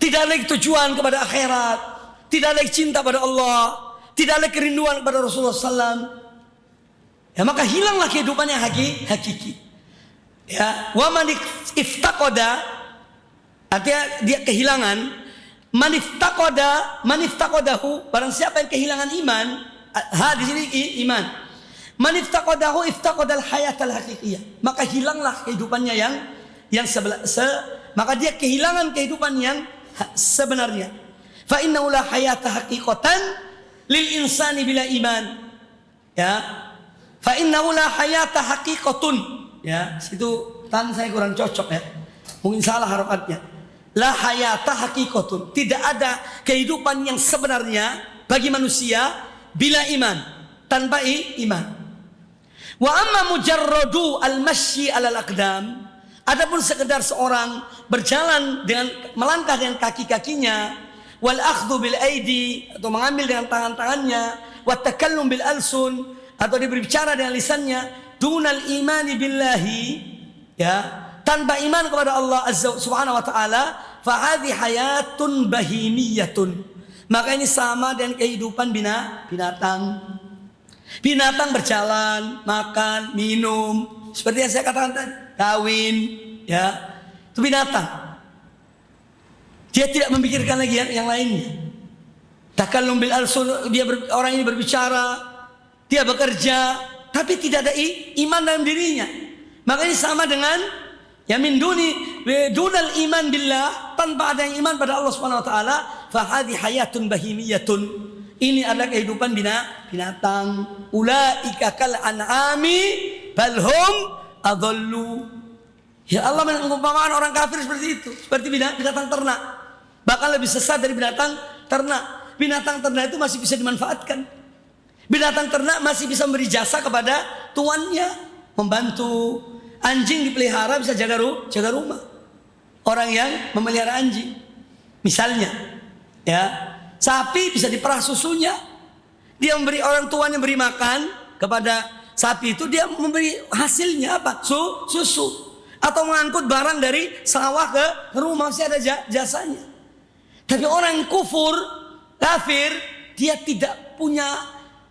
Tidak ada tujuan kepada akhirat. Tidak ada cinta pada Allah. Tidak ada kerinduan kepada Rasulullah SAW. Ya, maka hilanglah kehidupannya hakiki. Ya, wa man iftaqada, artinya dia kehilangan. Maniftaqadahu, barang siapa yang kehilangan iman, di sini iman. Maniftaqadahu iftaqadal hayatal haqiqiyah, maka hilanglah kehidupannya maka dia kehilangan kehidupan yang sebenarnya. Fa innahu la hayata haqiqatan lil insani bila iman. Ya. Fa innahu la hayata haqiqatun. Ya, situ tan saya kurang cocok ya. Mungkin salah harokatnya. La hayata haqiqatun, tidak ada kehidupan yang sebenarnya bagi manusia bila iman, tanpa iman. Wa amma mujarradu al-masyi 'alal aqdam, adapun sekedar seorang berjalan dengan melangkah dengan kaki-kakinya, wal akhdhu bil aidi, atau mengambil dengan tangan-tangannya, wa takallum bil alsun, atau dia berbicara dengan lisannya, dunal imani billahi, ya, tanpa iman kepada Allah Azza Subhanahu wa taala, fa hadhi hayatun bahimiyatun, maka ini sama dengan kehidupan binatang. Binatang berjalan, makan, minum, seperti yang saya katakan tadi, kawin, ya, itu binatang. Dia tidak memikirkan lagi yang lainnya. Takallum bil alsun, orang ini berbicara, dia bekerja, tapi tidak ada iman dalam dirinya. Maka ini sama dengan ya min dunal iman billah, tanpa ada yang iman pada Allah Subhanahu wa taala, fa hadhi hayatun bahimiyatun. Ini adalah kehidupan binatang. Ulaika kal an'ami bal hum adallu. Ya Allah mengumpamakan orang kafir seperti itu, seperti binatang ternak. Bahkan lebih sesat dari binatang ternak. Binatang ternak itu masih bisa dimanfaatkan. Binatang ternak masih bisa memberi jasa kepada tuannya, membantu. Anjing dipelihara bisa jaga rumah. Orang yang memelihara anjing, misalnya, ya, sapi bisa diperah susunya. Dia memberi, orang tuanya beri makan kepada sapi itu, dia memberi hasilnya apa? Susu. Atau mengangkut barang dari sawah ke rumah, masih ada jasanya. Tapi orang kufur, kafir, dia tidak punya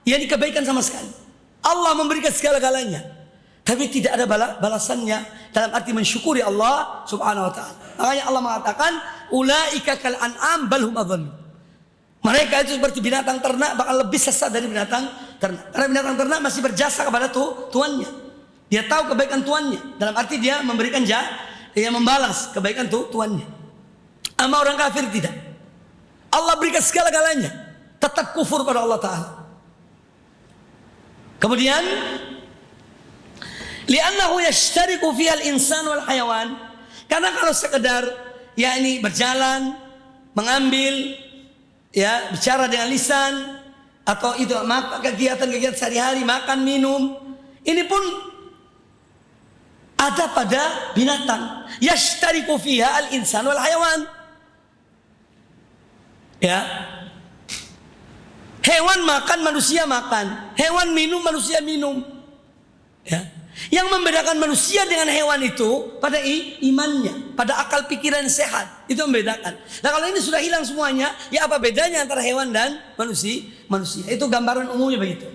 kebaikan sama sekali. Allah memberikan segala-galanya, tapi tidak ada balasannya dalam arti mensyukuri Allah Subhanahu wa taala. Makanya Allah mengatakan ulaika kal an'am bal hum adhallu. Mereka itu seperti binatang ternak, bahkan lebih sesat dari binatang ternak. Karena binatang ternak masih berjasa kepada tuannya. Dia tahu kebaikan tuannya, dalam arti dia memberikan dia membalas kebaikan tuannya. Ama orang kafir tidak. Allah berikan segala-galanya, tetap kufur pada Allah taala. Kemudian li'annahu yashtariku fiha al-insan wal hayawan. Karena kalau sekedar berjalan, mengambil, bicara dengan lisan, atau itu kegiatan-kegiatan sehari-hari, makan, minum, ini pun ada pada binatang. Yashtariku fiha al-insan wal hayawan. Ya. Hewan makan, manusia makan. Hewan minum, manusia minum. Ya. Yang membedakan manusia dengan hewan itu pada imannya, pada akal pikiran sehat. Itu membedakan. Nah kalau ini sudah hilang semuanya, ya apa bedanya antara hewan dan manusia? Itu gambaran umumnya begitu.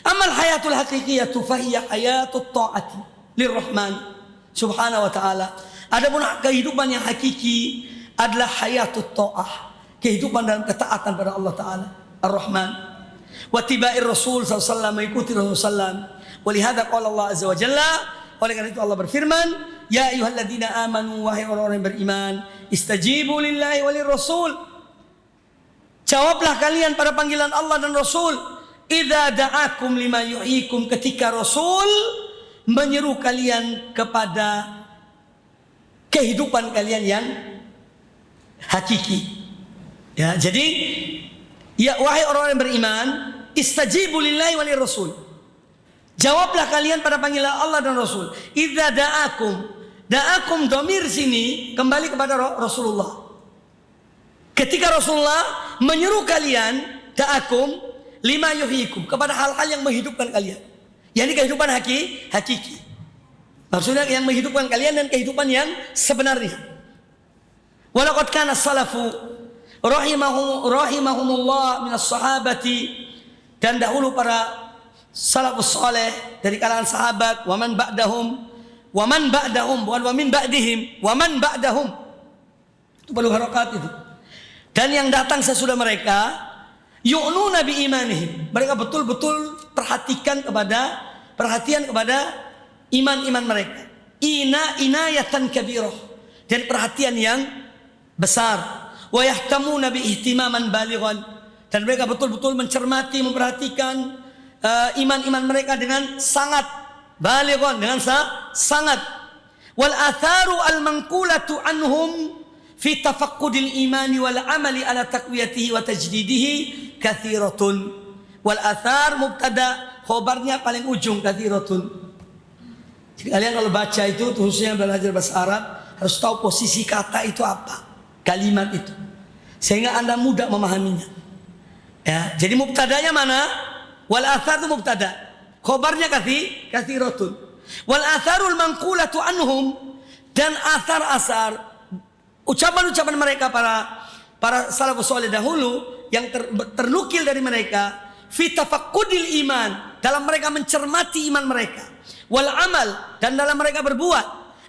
Amal hayatul haqiqiyatu fahiyya hayatut ta'ati lirrahman subhanahu wa ta'ala. Adapun kehidupan yang hakiki adalah hayatut ta'ah, kehidupan dalam ketaatan pada Allah Ta'ala Ar-Rahman. Wa tiba'ir Rasul SAW, mengikuti Rasul SAW. Walihada qala Allah Azza wa Jalla, oleh karena itu Allah berfirman, ya ayyuhalladzina amanu, wahai orang-orang yang beriman, istajibu lillahi walir rasul. Jawablah kalian pada panggilan Allah dan Rasul. Idza da'akum lima yuhyikum, ketika Rasul menyeru kalian kepada kehidupan kalian yang hakiki. Ya, jadi wahai orang yang beriman, istajibu lillahi walir rasul. Jawablah kalian pada panggilan Allah dan Rasul. Idza da'akum domir sini kembali kepada Rasulullah. Ketika Rasulullah menyeru kalian, da'akum lima yuhyikum, kepada hal-hal yang menghidupkan kalian. Yani kehidupan hakiki. Maksudnya yang menghidupkan kalian dan kehidupan yang sebenarnya. Walaqad kana salafu rahimahumullah minas sahabati, dan dahulu para salafus saleh dari kalangan sahabat, waman ba'dahum, bukan wamin ba'dihim, waman ba'dahum, itu perlu harokat itu. Dan yang datang sesudah mereka, yu'nuna bi imanihim, mereka betul-betul perhatian kepada iman mereka. Inayatan kabirah, dan perhatian yang besar. Wa yahtamuna bi ihtimaman balighan, dan mereka betul-betul mencermati, memperhatikan iman mereka dengan sangat balighun, dengan sangat. Wal atharu al manqulatu anhum fi tafaqqudil imani wal amali ala taqwiyatihi wa tajdidihi kathiratun. Wal athar mubtada, khobarnya paling ujung, kathiratun. Jadi kalian kalau baca itu, khususnya belajar bahasa Arab, harus tahu posisi kata itu apa, kalimat itu, sehingga Anda mudah memahaminya. Ya, jadi mubtadanya mana? Wal athar itu mubtada, khobarnya kathiratun. Wal atharul manqulatu anhum, dan asar ucapan-ucapan mereka para salafus saleh dahulu yang ternukil dari mereka, fi tafaqqudil iman, dalam mereka mencermati iman mereka, wal amal, dan dalam mereka berbuat,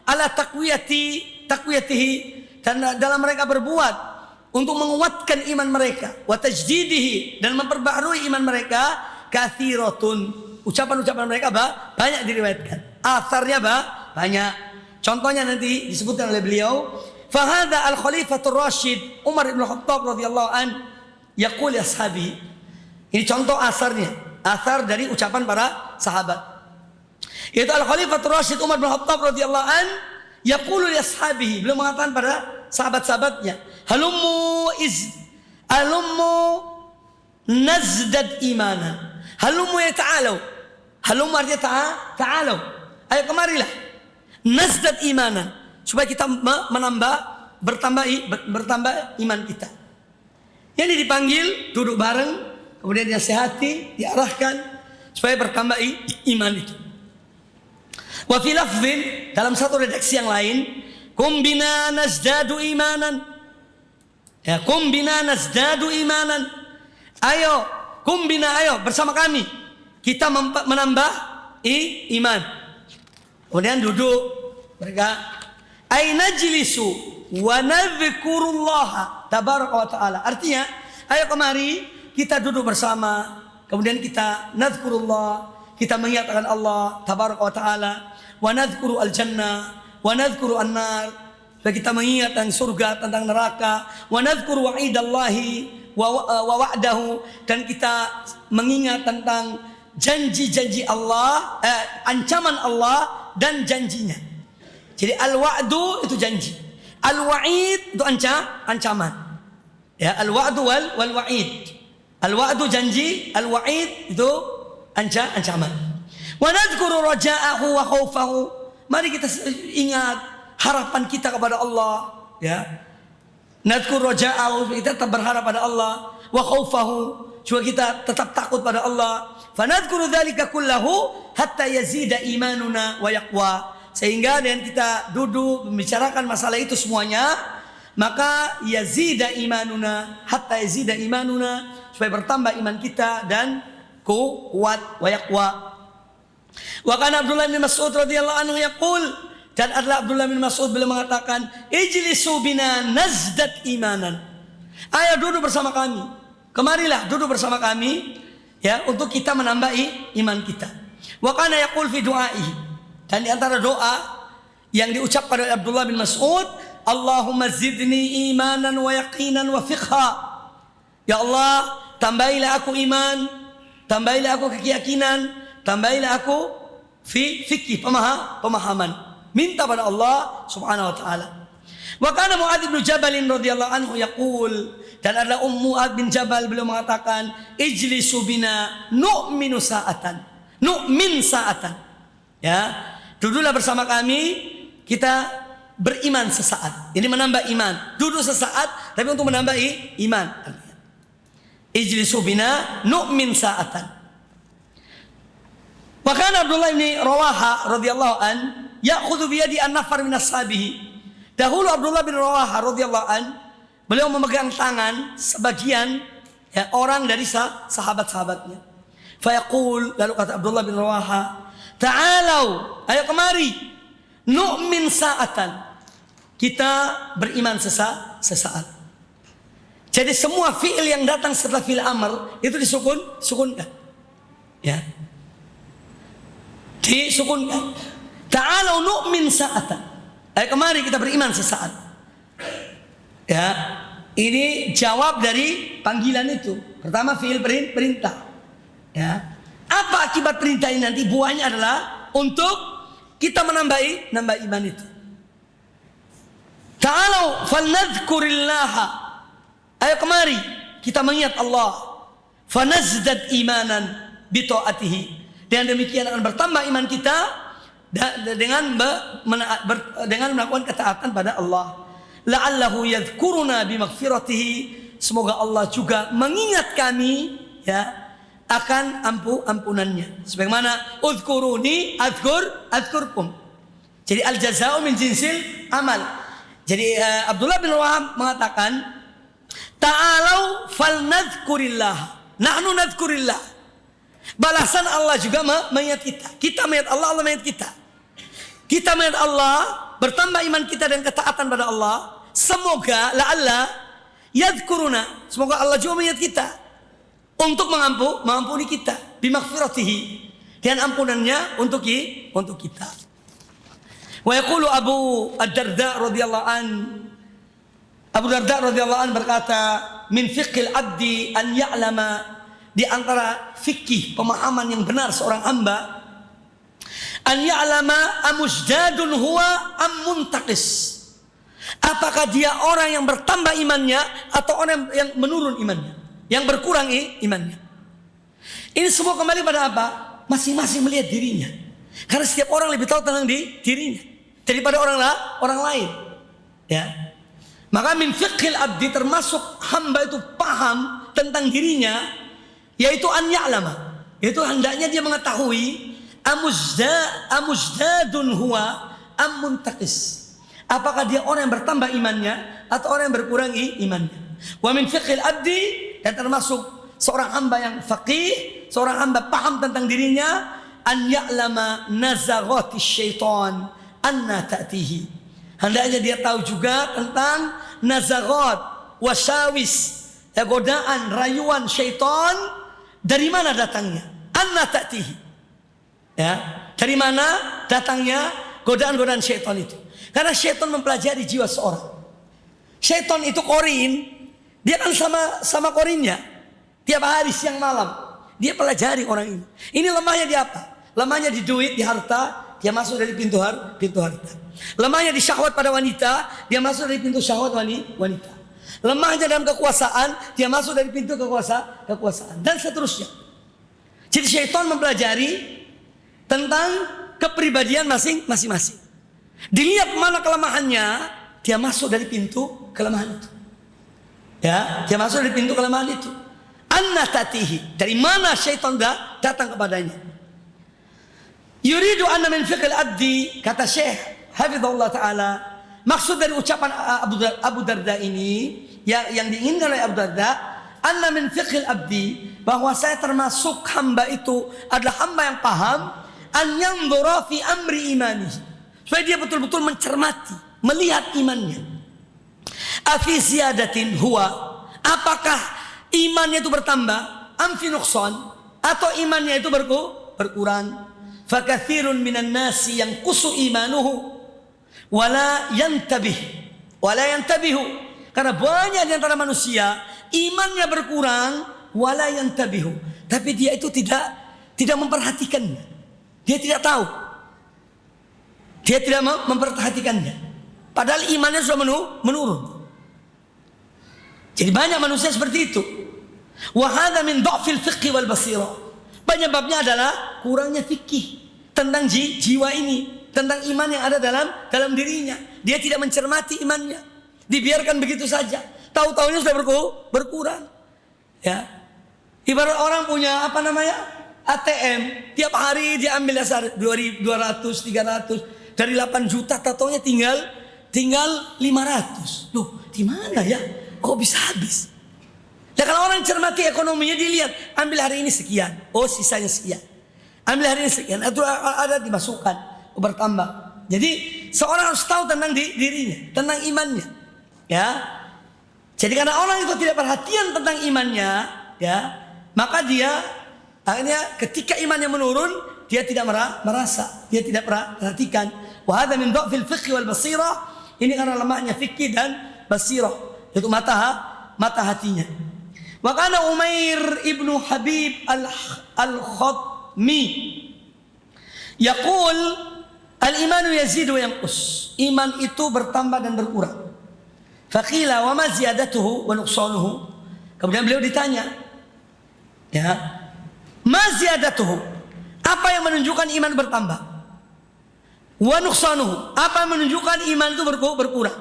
ala taqwiyatihi, dan dalam mereka berbuat untuk menguatkan iman mereka, wa tajdidihi, dan memperbaharui iman mereka, kathiratun. Ucapan-ucapan mereka banyak diriwayatkan, asarnya banyak. Contohnya nanti disebutkan oleh beliau, Fahadha al-Khalifatul Rashid Umar ibn Khattab radhiyallahu an yaqul li ashabi. Ini contoh asarnya, asar dari ucapan para sahabat. Yaitu al-Khalifatul Rashid Umar bin Khattab radhiyallahu an yaqulu li ashabihi, beliau mengatakan pada sahabat-sahabatnya, halummu nazdad imanan. Halummu ya ta'alu. Halummu artinya ta'alu. Ayo kemarilah. Nazdad imanan, supaya kita bertambah iman kita. Yang dipanggil duduk bareng, kemudian dinasihati, diarahkan supaya bertambah iman itu. Wa fi lafdhin, dalam satu redaksi yang lain, kum bina nazdadu imanan. Ya, kum bina nazdadu imanan. Ayo, kum bina, ayo bersama kami kita menambah iman. Kemudian duduk mereka, aina jilisu wa nadhkurullaha tabaraka wa taala. Artinya, ayo kemari kita duduk bersama, kemudian kita nadhkurullah, kita mengingatkan Allah tabaraka wa taala, wa nadhkuru al-jannah, wa nadhkuru an-nar, kita mengingat tentang surga, tentang neraka, wa nadhkuru wa'idallahi wa wa'dahu, dan kita mengingat tentang janji-janji Allah, ancaman Allah dan janjinya. Jadi al-wa'du itu janji, al-wa'id itu ancaman. Ya, al-wa'du wal wa'id. Al-wa'du janji, al-wa'id itu ancaman. Wa nadhkuru raja'ahu wa khaufahu. Mari kita ingat harapan kita kepada Allah, ya. Nadhkuru raja'ahu, kita tetap berharap pada Allah, wa khaufahu, juga kita tetap takut pada Allah. Fa nadhkuru dzalika kullahu hatta yazida imanuna wa yaqwa. Sehingga dengan kita duduk membicarakan masalah itu semuanya, maka yazida imanuna hatta yazida imanuna, supaya bertambah iman kita dan kuat, wa yaqwa. Wa kana Abdullah bin Mas'ud radhiyallahu anhu yaqul, dan adalah Abdullah bin Mas'ud beliau mengatakan, ijlisu bina nazdat imanan. Ayo duduk bersama kami. Kemarilah duduk bersama kami, ya, untuk kita menambah iman kita. Wa kana yaqul fi du'aihi, dan di antara doa yang diucapkan oleh Abdullah bin Mas'ud, Allahumma zidni imanan wa yaqinan wa fiqha. Ya Allah, tambahilah aku iman, tambahilah aku keyakinan, tambahilah aku fikih, pemahaman. Minta pada Allah Subhanahu wa taala. Wa kana Mu'adz bin Jabal radhiyallahu anhu yaqul, dan adalah Mu'adz bin Jabal beliau mengatakan, ijlisu bina nu'minu sa'atan. Nu'min sa'atan. Ya, duduklah bersama kami, kita beriman sesaat. Ini menambah iman. Duduk sesaat tapi untuk menambah iman. Ijlisu bina nu'min sa'atan. Wa kana Abdullah bin Rawaha radhiyallahu an ya'khudhu bi yadi an-nafar min ashabihi. Dahulu Abdullah bin Rawaha radhiyallahu an, beliau memegang tangan sebagian, ya, orang dari sahabat-sahabatnya. Fa yaqul, lalu kata Abdullah bin Rawaha, ta'alau, ayo kemari, nu'min sa'atan, kita beriman sesaat. Jadi semua fi'il yang datang setelah fi'il amr itu disukunkan. Ya. Disukunkan. Ta'alau nu'min sa'atan. Ayo kemari kita beriman sesaat. Ya. Ini jawab dari panggilan itu. Pertama fi'il perintah. Ya. Apa akibat perintah ini nanti? Buahnya adalah untuk kita menambah iman itu. Ta'alau falnadhkurillaha. Ayo kemari kita mengingat Allah. Fanazdad imanan bi ta'atihi. Dengan demikian akan bertambah iman kita dengan melakukan ketaatan pada Allah. La'allahu yadhkuruna bi maghfiratihi. Semoga Allah juga mengingat kami, ya, akan ampunannya. Sebagaimana udhkuruni adhkurkum. Jadi al jazaa'u min jinsil amal. Jadi Abdullah bin Wahab mengatakan, ta'alau falnadhkurillah. Nahnu nadhkurillah. Balasan Allah juga mengingat kita. Kita mengingat Allah, Allah mengingat kita. Kita mengingat Allah, bertambah iman kita dan ketaatan pada Allah. Semoga la'alla yadhkuruna. Semoga Allah juga mengingat kita untuk mengampuni kita bimaghfiratihi, dengan ampunannya untuk kita. Wa yaqulu Abu Ad-Darda radhiyallahu an, Abu Darda radhiyallahu anhu berkata, min fiqhil abdi an ya'lama, di antara fikih pemahaman yang benar seorang hamba, an ya'lama amujdadun huwa am muntaqis. Apakah dia orang yang bertambah imannya atau orang yang menurun imannya, yang berkurang imannya. Ini semua kembali pada apa? Masing-masing melihat dirinya. Karena setiap orang lebih tahu tentang dirinya daripada orang lain. Ya. Maka min fiqhil abdi, termasuk hamba itu paham tentang dirinya, yaitu an ya'lama, yaitu hendaknya dia mengetahui amujdadun huwa am muntaqis. Apakah dia orang yang bertambah imannya atau orang yang berkurang imannya. Wa min fiqhil abdi, dan termasuk seorang hamba yang faqih, seorang hamba paham tentang dirinya, an ya'lama nazaghatis syaitan anna ta'tihi. Hendaknya dia tahu juga tentang nazaghat, wasawis, godaan, rayuan syaitan, dari mana datangnya, anna ta'tihi. Ya, dari mana datangnya godaan-godaan syaitan itu. Karena syaitan mempelajari jiwa seorang. Syaitan itu korin, dia kan sama korinnya. Tiap hari siang malam dia pelajari orang ini. Ini lemahnya di apa? Lemahnya di duit, di harta, dia masuk dari pintu harta. Lemahnya di syahwat pada wanita, dia masuk dari pintu syahwat wanita. Lemahnya dalam kekuasaan, dia masuk dari pintu kekuasaan, dan seterusnya. Jadi syaitan mempelajari tentang kepribadian masing-masing. Dilihat mana kelemahannya, dia masuk dari pintu kelemahan itu. Ya, dia masuk dari pintu kelemahan itu. Anna tatihi, dari mana syaitan datang kepadanya. Yuridu anna min fiqhil abdi, kata Syekh hafizahullah taala, maksud dari ucapan Abu Darda ini, yang diinginkan oleh Abu Darda, anna min fiqhil abdi, bahwa saya termasuk hamba itu adalah hamba yang paham an yanzura fi amri imanihi, supaya dia betul-betul mencermati, melihat imannya. Afi ziyadatin huwa, apakah imannya itu bertambah, am fi nuqsan, atau imannya itu berkurang. Fakathirun minan nasi yanqusu imanuhu wala yantabihu. Karena banyak di antara manusia imannya berkurang, wala yantabihu, tapi dia itu tidak memperhatikannya. Dia tidak tahu. Dia tidak memperhatikannya. Padahal imannya sudah menurun. Jadi banyak manusia seperti itu. Wa hadza min dha'fil fiqh wal basirah. Penyebabnya adalah kurangnya fikih tentang jiwa ini, tentang iman yang ada dalam dirinya. Dia tidak mencermati imannya. Dibiarkan begitu saja. Tahu-tahunya sudah berkurang. Ya. Ibarat orang punya ATM, tiap hari dia ambil dasar 200, 300, dari 8 juta tahu-tahunya tinggal 500. Loh, di mana ya? Kok bisa habis? Ya, kalau orang cermati ekonominya, dilihat, ambil hari ini sekian, oh sisanya sekian. Ambil hari ini sekian, itu ada dimasukkan, bertambah. Jadi seorang harus tahu tentang dirinya, tentang imannya. Ya. Jadi karena orang itu tidak perhatian tentang imannya, ya, maka dia akhirnya ketika imannya menurun, dia tidak merasa, dia tidak perhatikan. Wa hadza min dha'fil fiqh wal basirah. Ini karena lemahnya fikih dan basirah, yaitu mata hatinya. Wa kana Umair ibnu Habib al-Khatmi yaqul al-imanu yazidu wa yanqus. Iman itu bertambah dan berkurang. Faqila wa ma ziyadatuhu wa nuqsanuhu. Kemudian beliau ditanya, ya, ma ziyadatuhu, apa yang menunjukkan iman bertambah? Wa nuqsanuhu, apa yang menunjukkan iman itu berkurang?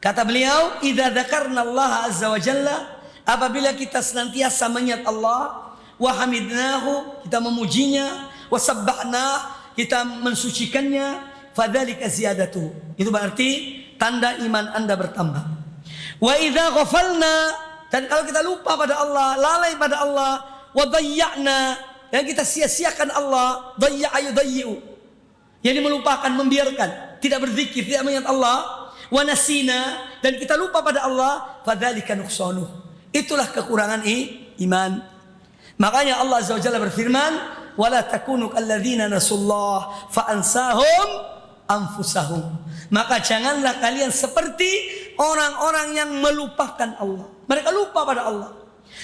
Kata beliau, idza dzakarna Allah azza wa jalla, apabila kita senantiasa mengingat Allah, wa hamidnahu, kita memujinya, wa sabbahna, kita mensucikannya, fadzalika ziyadatu, itu berarti tanda iman Anda bertambah. Wa idza ghafalna, dan kalau kita lupa pada Allah, lalai pada Allah, wa dayya'na, dan kita sia-siakan Allah, dayya'a yudayyi'u, yang melupakan, membiarkan, tidak berzikir, tidak mengingat Allah, wa nasina, dan kita lupa pada Allah, fadzalika nuqsanuh, itulah kekurangan iman. Makanya Allah azza wa jalla berfirman, wala takunu kalladzina nasullah fa ansahum anfusahum, maka janganlah kalian seperti orang-orang yang melupakan Allah. Mereka lupa pada Allah.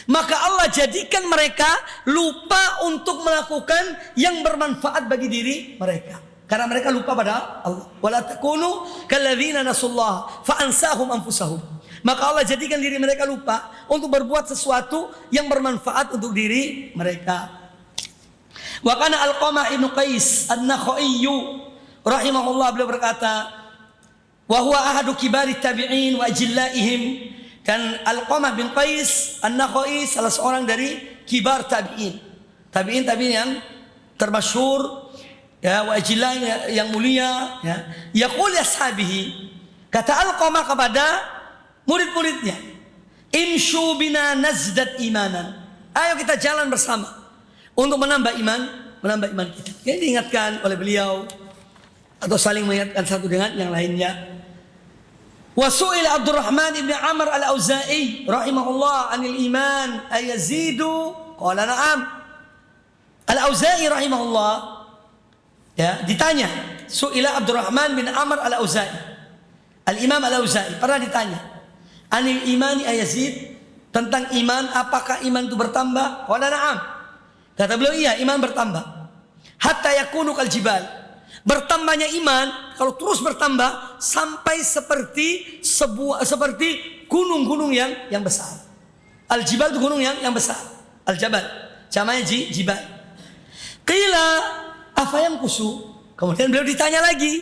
Maka Allah jadikan mereka lupa untuk melakukan yang bermanfaat bagi diri mereka. Karena mereka lupa pada Allah. Wala takunu kalladzina nasullaha fa ansahum anfusahum. Maka Allah jadikan diri mereka lupa untuk berbuat sesuatu yang bermanfaat untuk diri mereka. Wa kana Alqamah ibn Qais An-Nakhai rahimahullah, beliau berkata, wa huwa ahadu kibari tabi'in wa ajillaihim. Dan Alqamah bin Qais An-Nakhai salah seorang dari kibar tabi'in. Tabi'in yang termasyhur, ya, wa ajillaihim, yang mulia, ya. Yaqul ashabihi, kata Alqamah kepada murid-muridnya, imshu bina nazdat imanan. Ayo kita jalan bersama untuk menambah iman kita. Ini diingatkan oleh beliau atau saling mengingatkan satu dengan yang lainnya. Wa su'ila Abdurrahman ibn Amr al-Auza'i rahimahullah anil iman ayazidu, qala na'am. Al-Auza'i rahimahullah, ya, ditanya, su'ila Abdurrahman bin Amr al-Auza'i, Al-Imam al-Auza'i pernah ditanya, anil imani ayazid, tentang iman, apakah iman itu bertambah? Qala na'am. Kata beliau, iya, iman bertambah. Hatta yakunu kal jibal. Bertambahnya iman kalau terus bertambah sampai seperti gunung-gunung yang besar. Al jibal itu gunung yang besar. Al jabal, jamanya jibal. Qila afa yanqusu. Kemudian beliau ditanya lagi,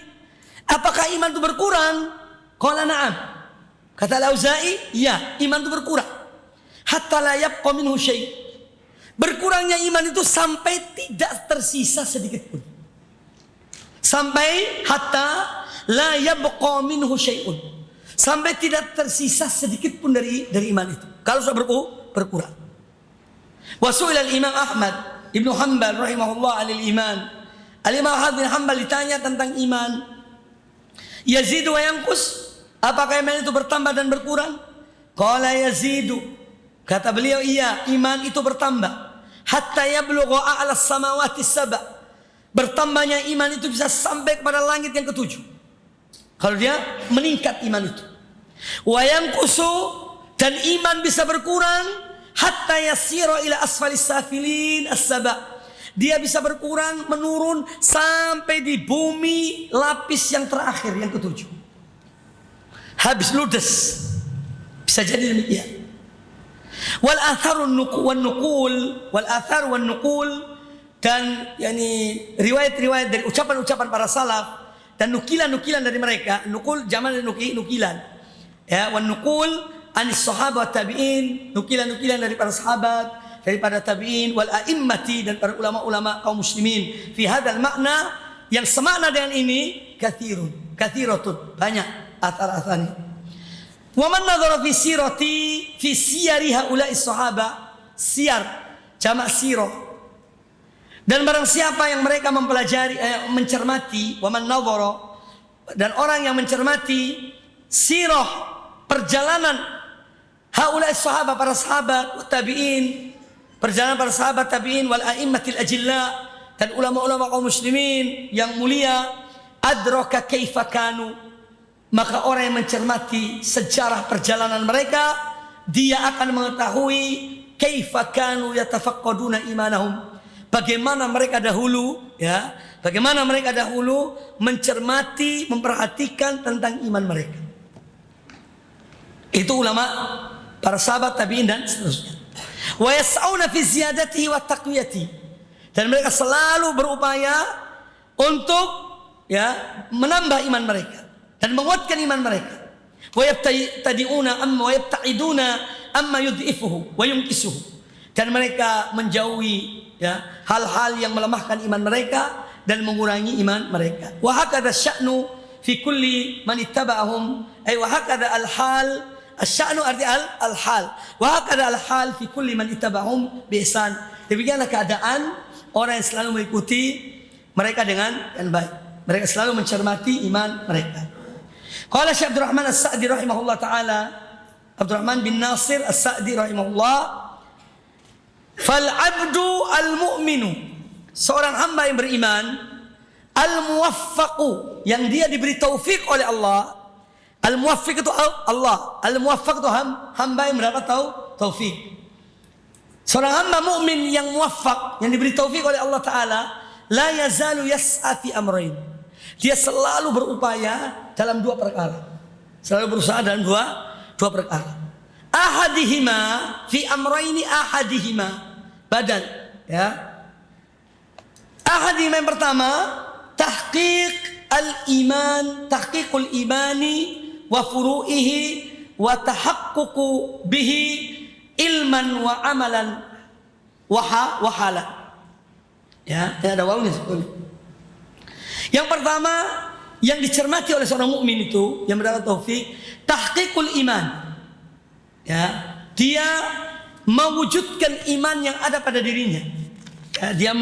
apakah iman itu berkurang? Qala na'am. Kata Al-Auza'i, iya, iman itu berkurang. Hatta la yabqa minhu syai'. Berkurangnya iman itu sampai tidak tersisa sedikit pun. Sampai hatta la yabqa minhu syai'un. Sampai tidak tersisa sedikit pun dari iman itu. Kalau sudah berkurang. Wa su'ila al-Imam Ahmad Ibnu Hanbal rahimahullah alil iman. Al-Imam Ahmad bin Hanbal ditanya tentang iman. Yazidu wa yanqus. Apakah iman itu bertambah dan berkurang? Qala yazidu. Kata beliau, iya, iman itu bertambah. Hatta yablugha a'la samawati sab'a. Bertambahnya iman itu bisa sampai kepada langit yang ketujuh. Kalau dia meningkat iman itu. Wa yanqusu, dan iman bisa berkurang hatta yasira ila asfalis safilin as-sab'a. Dia bisa berkurang, menurun sampai di bumi lapis yang terakhir, yang ketujuh. Habis ludes. Bisa jadi demikian. Wal athar wan nuqul, dan yani riwayat-riwayat dari ucapan-ucapan para salaf dan nukilan-nukilan dari mereka. Nukul zaman nukilan. Ya, wan nuqul anis sahabat tabi'in, nukilan-nukilan dari para sahabat, daripada tabi'in, wal a'immati, dan para ulama-ulama kaum muslimin. Fi hadzal makna, yang semakna dengan ini, kathiratun, banyak athar-atharnya. Wa man nadhara fi siyari haula'i sahaba, siyar jamak sirah. Dan barang siapa yang mereka mempelajari, mencermati, wa man nadhara, dan orang yang mencermati sirah, perjalanan haula'i sahaba, para sahabat, tabi'in, perjalanan para sahabat tabi'in, wal a'immatil ajilla, dan ulama-ulama kaum muslimin yang mulia, adraka kaifa kanu, maka orang yang mencermati sejarah perjalanan mereka, dia akan mengetahui kaifa kanu yatafaqqaduna imanahum, bagaimana mereka dahulu, ya, bagaimana mereka dahulu mencermati, memperhatikan tentang iman mereka. Itu ulama, para sahabat tabi'in dan seterusnya. Wa yas'auna fi ziyadatihi wa taqwiyati, dan mereka selalu berupaya untuk, ya, menambah iman mereka dan menguatkan iman mereka. Wa yabtadi'una amma wa yabta'iduna amma yudhifuhu wa yunqisuhu, dan mereka menjauhi, ya, hal-hal yang melemahkan iman mereka dan mengurangi iman mereka. Wa hakadha sya'nu fi kulli man ittaba'ahum, ay wa hakadha al-hal, asy-sya'nu arti al-hal, wa hakadha al-hal fi kulli man ittaba'ahum bi ihsan. Demikianlah keadaan orang yang selalu mengikuti mereka dengan baik. Mereka selalu mencermati iman mereka. Qala Syekh Abdurrahman As-Sa'di rahimahullah taala, Abdurrahman bin Nasir As-Sa'di rahimahullah, fal abdu al-mu'minu, seorang hamba yang beriman, al-muwaffaqu, yang dia diberi taufik oleh Allah, Al-muwaffiq itu Allah. Al-muwaffaq itu hamba yang mendapat taufik. Seorang hamba mukmin yang muwaffaq, yang diberi taufik oleh Allah Ta'ala, la yazalu yas'a fi amrain. Dia selalu berupaya dalam dua perkara. Selalu berusaha dalam dua perkara. Ahadihima fi amraini ahadihima badan, ya. Ahadihima yang pertama, tahqiqul imani wa furu'ihi wa tahaqququ bihi ilman wa amalan wa halan. Ya, ada wawunya sebetulnya. Yang pertama yang dicermati oleh seorang mukmin itu yang mendapat taufik, tahqiqul iman. Ya, dia mewujudkan iman yang ada pada dirinya. Ya, dia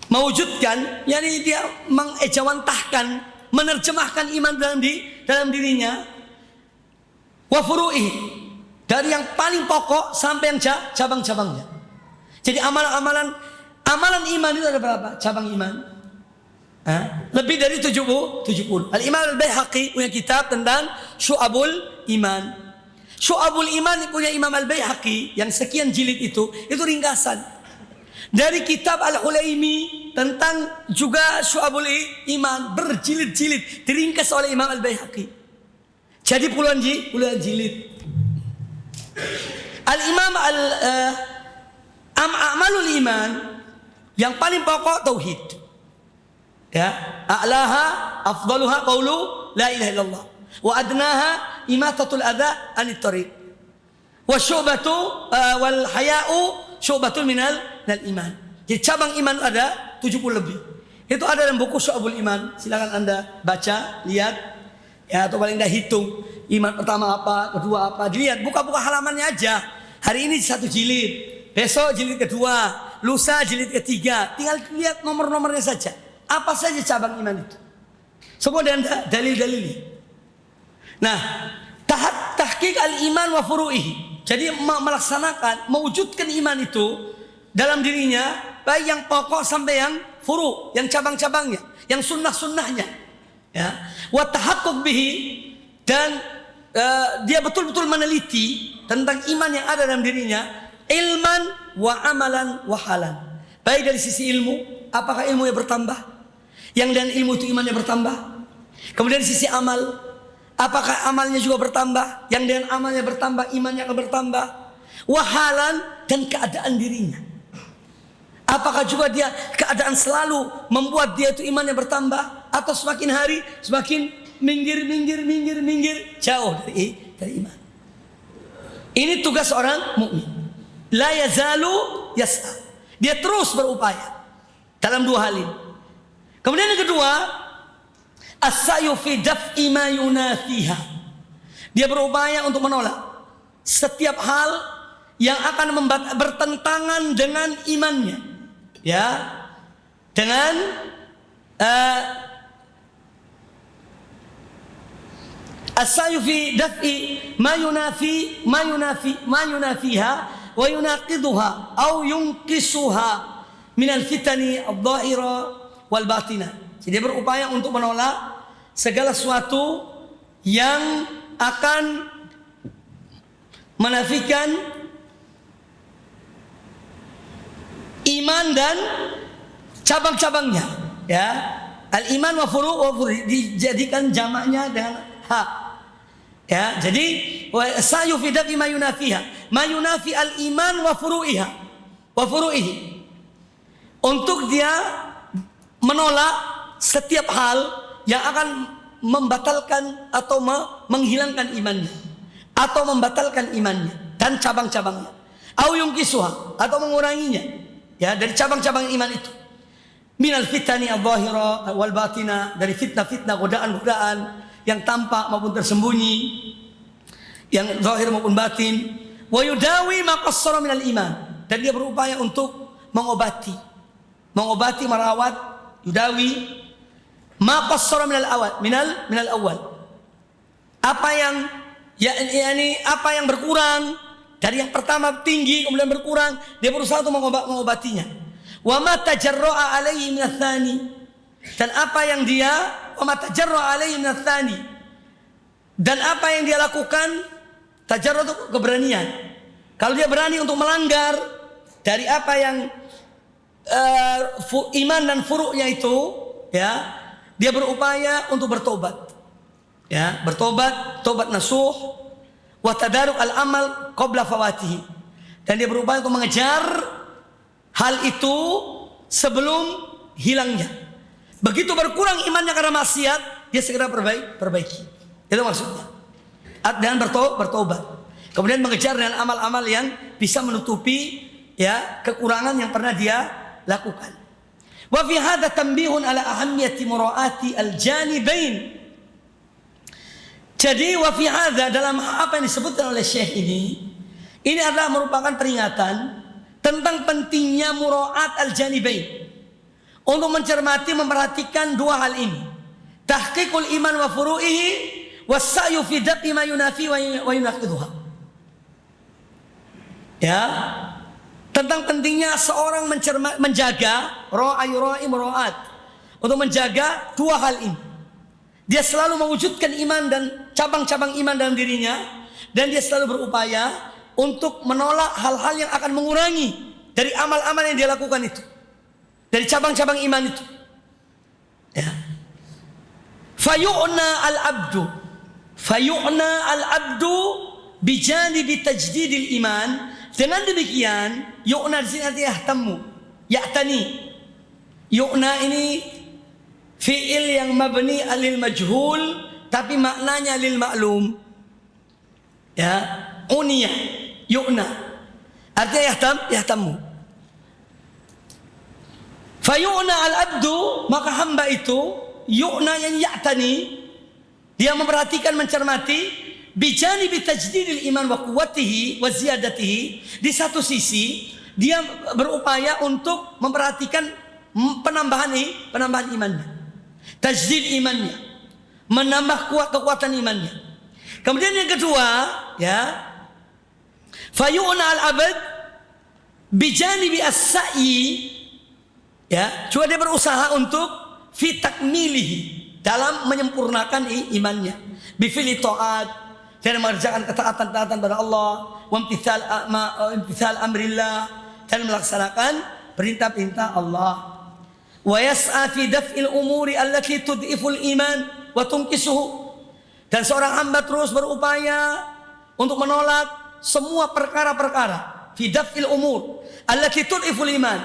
mewujudkan, yakni dia mengejawantahkan, menerjemahkan iman dalam dirinya. Wa furu'ihi, dari yang paling pokok sampai yang cabang-cabangnya. Jadi amalan iman itu ada berapa? Cabang iman. Lebih dari 70. Al-Imam Al-Baihaqi punya kitab tentang Syu'abul Iman. Syu'abul Iman punya Imam Al-Baihaqi yang sekian jilid itu ringkasan dari kitab Al-Hulaimi tentang juga Syu'abul Iman, berjilid-jilid diringkas oleh Imam Al-Baihaqi. Jadi puluhan jilid. Al-Imam A'malul Iman yang paling pokok tauhid. Ya, a'laha afdaluha qaulu la ilaha illallah wa adnaha imatatul adza anit tariq wa syu'batu wal haya'u syu'batun minal iman. Jadi cabang iman ada 70 lebih. Itu ada dalam buku Syu'abul Iman. Silakan Anda baca, lihat, ya, atau paling tidak hitung iman pertama apa, kedua apa. Dilihat buka-buka halamannya aja. Hari ini 1 jilid, besok jilid kedua, lusa jilid ketiga. Tinggal lihat nomor-nomornya saja. Apa saja cabang iman itu? Semua ada dalil-dalilnya. Nah, tahqiq al-iman wa furu'ihi. Jadi melaksanakan, mewujudkan iman itu dalam dirinya, baik yang pokok sampai yang furu', yang cabang-cabangnya, yang sunnah-sunnahnya. Ya, wa tahaqquq bihi, dan dia betul-betul meneliti tentang iman yang ada dalam dirinya, ilman wa amalan wa halan. Baik dari sisi ilmu, apakah ilmunya bertambah? Yang dengan ilmu itu imannya bertambah. Kemudian dari sisi amal, apakah amalnya juga bertambah? Yang dengan amalnya bertambah, imannya akan bertambah. Wahalan, dan keadaan dirinya. Apakah juga dia keadaan selalu membuat dia itu imannya bertambah, atau semakin hari semakin minggir jauh dari iman. Ini tugas seorang mukmin. La yazalu yas'a. Dia terus berupaya dalam dua hal ini. Kemudian yang kedua, as-sa'yu fi daf'i ma yunafiha. Dia berupaya untuk menolak setiap hal yang akan bertentangan dengan imannya. Ya, dengan as-sa'yu fi daf'i ma yunafiha wa yunaqiduha aw yunqisuha min al-fitani adh-dhahira wal batina. Jadi dia berupaya untuk menolak segala sesuatu yang akan menafikan iman dan cabang-cabangnya. Ya, al-iman wa furu' dijadikan jamaknya dengan ha. Ya, jadi sayu fi dafi ma yunafiha, ma yunafi al-iman wa furu'ihi. Untuk dia menolak setiap hal yang akan membatalkan atau menghilangkan imannya, atau membatalkan imannya dan cabang-cabangnya. Au yungkisuha, atau menguranginya, ya, dari cabang-cabang iman itu. Minal fitani adh-dhahira wal batina, dari fitnah-fitnah, godaan-godaan yang tampak maupun tersembunyi, yang zahir maupun batin. Wa yudawi ma qassara minal iman, dan dia berupaya untuk mengobati, merawat, yudawi ma qassara minal awal. Apa yang apa yang berkurang dari yang pertama tinggi kemudian berkurang, dia berusaha untuk mengobatinya. Wa ma tajarra'a alaihi minats tsani, dan apa yang dia wa ma tajarra alaihi min tsani. Dan apa yang dia lakukan, tajarra itu keberanian. Kalau dia berani untuk melanggar dari apa yang iman dan furuknya itu, ya, dia berupaya untuk bertobat. Ya, bertobat, tobat nasuh, wa tadaruk al-amal qabla fawatihi. Dan dia berupaya untuk mengejar hal itu sebelum hilangnya. Begitu berkurang imannya karena maksiat, dia segera perbaiki. Itu maksudnya. Dan bertobat. Kemudian mengejar dengan amal-amal yang bisa menutupi, ya, kekurangan yang pernah dia lakukan. Wa fi hadza tanbihun ala ahammiyati mura'ati al-janibain. Jadi wa fi hadza, dalam apa yang disebutkan oleh Syekh ini adalah merupakan peringatan tentang pentingnya mura'at al-janibain. Untuk mencermati, memperhatikan dua hal ini. Tahqiqul iman wa furu'ihi was-sa'yu fi daf'i ma yunafi wa yunaqidhuha. Ya, tentang pentingnya seorang menjaga ra'i mura'at, untuk menjaga dua hal ini. Dia selalu mewujudkan iman dan cabang-cabang iman dalam dirinya, dan dia selalu berupaya untuk menolak hal-hal yang akan mengurangi dari amal-amal yang dia lakukan itu, dari cabang-cabang iman itu. Ya. Fayu'na al-abdu bijanibi tajdidil iman. Dengan demikian, yu'na di sini artinya yahtammu, ya'tani. Yu'na ini fi'il yang mabni alil majhul, tapi maknanya lil ma'lum. Ya, uniya, yu'na. Artinya yahtammu. Fayu'na al-abdu, maka hamba itu, yu'na yang ya'tani, dia memperhatikan, mencermati, bijani bitajdidil iman wa quwwatihi wa ziyadatihi. Di satu sisi dia berupaya untuk memperhatikan penambahan imannya, tajdid imannya, menambah kekuatan imannya. Kemudian yang kedua, ya, fayu'na al-abad bijani bi as-sa'i, ya, juga dia berusaha untuk fi takmilihi, dalam menyempurnakan imannya, bi fi'li ta'at, dan mengerjakan ketaatan pada Allah, wa imtithal amrillah, dan melaksanakan perintah-perintah Allah. Wa yas'a fi daf'il umuri allati tud'iful iman wa tunqisuhu. Dan seorang hamba terus berupaya untuk menolak semua perkara-perkara, fi daf'il umur allati tud'iful iman,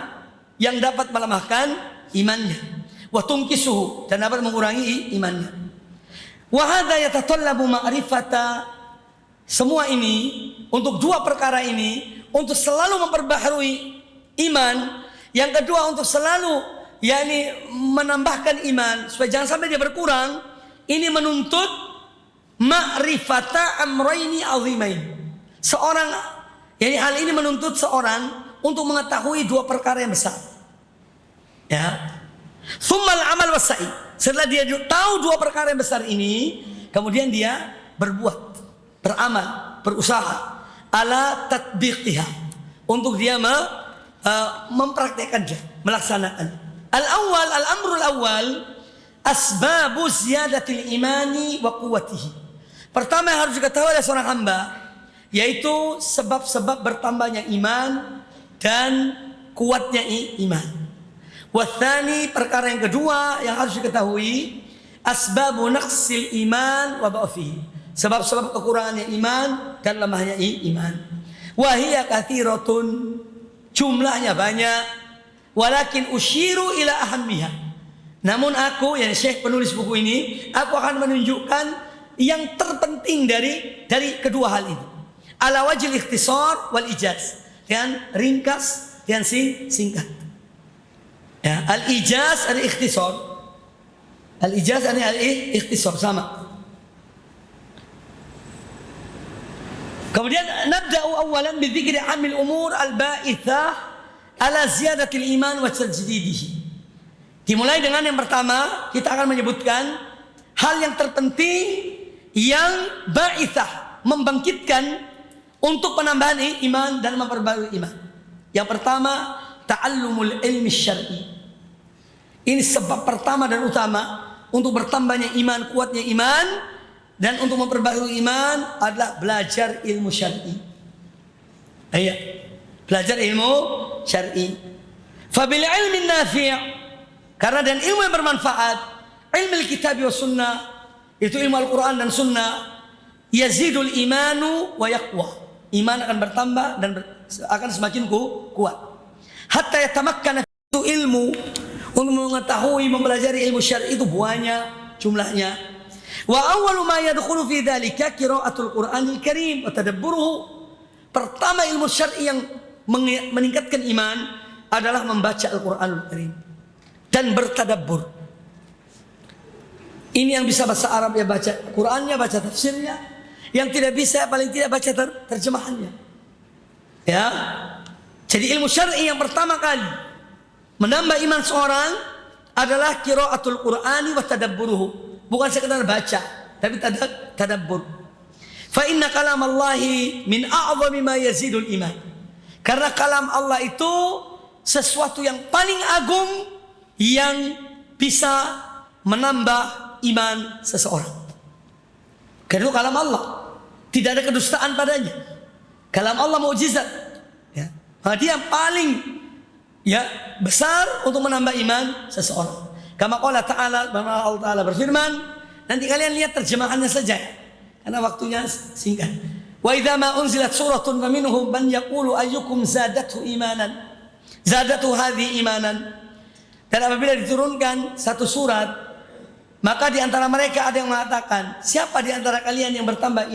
yang dapat melemahkan imannya, wa tunqisuhu, dan dapat mengurangi imannya. Wa hadza yatatallabu ma'rifata, semua ini untuk dua perkara ini, untuk selalu memperbaharui iman. Yang kedua, untuk selalu menambahkan iman supaya jangan sampai dia berkurang. Ini menuntut ma'rifata amrayni azimain. Hal ini menuntut seorang untuk mengetahui dua perkara yang besar. Ya. Tsummal amal wassa'i. Setelah dia tahu dua perkara yang besar ini, kemudian dia berbuat, beramal, berusaha ala tatbiqiha, untuk dia mempraktekannya, melaksanakan. Al-amrul awal asbabu ziyadatil imani wa quwwatihi. Pertama yang harus diketahui oleh seorang hamba, yaitu sebab-sebab bertambahnya iman dan kuatnya iman. Wathani, perkara yang kedua yang harus diketahui, asbabu naqsil iman wa dha'fihi, sebab-sebab kekurangannya iman dan lemahnya iman. Wa hiya katsiratun, jumlahnya banyak. Walakin usyiru ila ahammiha, namun aku, yang Syekh penulis buku ini, aku akan menunjukkan yang terpenting dari kedua hal ini, ala wajhil ikhtisar wal ijaz, dan ringkas dan singkat. Ya, al-ijaz al-ikhtisar. Al-ijaz al-ikhtisar sama. Kemudian nabda'u awalan bi dzikri amil umur al-ba'ithah ala ziyadatil iman wa tajdidihi. Dimulai dengan yang pertama, kita akan menyebutkan hal yang terpenting yang ba'ithah, membangkitkan untuk penambahan iman dan memperbarui iman. Yang pertama, ta'allumul ilmi syar'i. Ini sebab pertama dan utama untuk bertambahnya iman, kuatnya iman, dan untuk memperbaharui iman adalah belajar ilmu syar'i. Iya, belajar ilmu syar'i. Fabil ilmin nafi', karena dan ilmu yang bermanfaat, ilmu kitab wa sunnah, itu ilmu Al-Quran dan sunnah, yazidul imanu wa yaqwa. Iman akan bertambah dan akan semakin kuat. Hatta yatamakkana itu ilmu, untuk mengetahui mempelajari ilmu syar'i itu banyak jumlahnya. Wa awwalu ma yadkhulu fi dzalika qiraatul Qur'anil Karim wa tadabburuhu. Pertama ilmu syar'i yang meningkatkan iman adalah membaca Al-Qur'anul Karim dan bertadabbur. Ini yang bisa bahasa Arab ya baca Qur'annya, baca tafsirnya. Yang tidak bisa paling tidak baca terjemahannya. Ya. Jadi ilmu syar'i yang pertama kali menambah iman seorang adalah qiraatul Qur'ani wa tadabburuhu. Bukan sekedar baca, tapi tadabbur. Fa inna kalam Allahi min a'zami ma yazidul iman. Karena kalam Allah itu sesuatu yang paling agung yang bisa menambah iman seseorang. Karena itu kalam Allah, tidak ada kedustaan padanya. Kalam Allah mukjizat. Ya. Dia yang paling besar untuk menambah iman seseorang. Kama qala ta'ala, Allah Ta'ala berfirman, nanti kalian lihat terjemahannya saja, karena waktunya singkat. Wa idza ma unzilat suratun faminhum man yaqulu ayyukum zadathu imanan. Zadatu hadhi imanan. Dan apabila diturunkan satu surat, maka di antara mereka ada yang mengatakan, siapa di antara kalian yang bertambah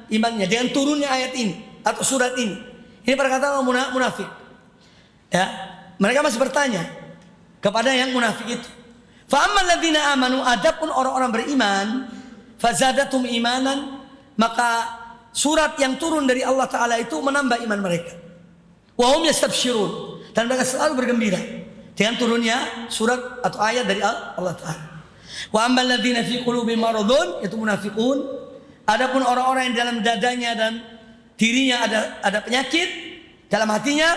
imannya dengan turunnya ayat ini atau surat ini? Ini perkataan orang munafik. Ya, mereka masih bertanya kepada yang munafik itu. Fa ammal ladzina amanu, adapun orang-orang beriman, fazadatum imanan, maka surat yang turun dari Allah Ta'ala itu menambah iman mereka. Wa hum yastabsyirun, dan mereka selalu bergembira dengan turunnya surat atau ayat dari Allah Ta'ala. Wa ammal ladzina fi qulubihim maradun, itu munafiqun. Adapun orang-orang yang dalam dadanya dan dirinya ada penyakit dalam hatinya,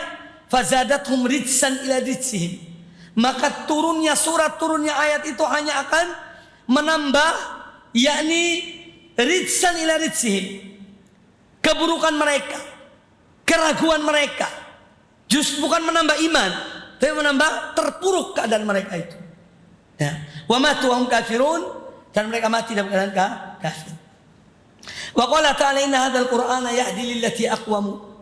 fazadathum rijsan ila rijsihim, maka turunnya surat, turunnya ayat itu hanya akan menambah, yakni rijsan ila rijsihim, keburukan mereka, keraguan mereka. Justru bukan menambah iman, tapi menambah terpuruk keadaan mereka itu. Ya. Wa matu hum kafirun, dan mereka mati dalam keadaan kafir. Wa qala ta'ala inna hadzal qur'ana yahdi lillati aqwamu.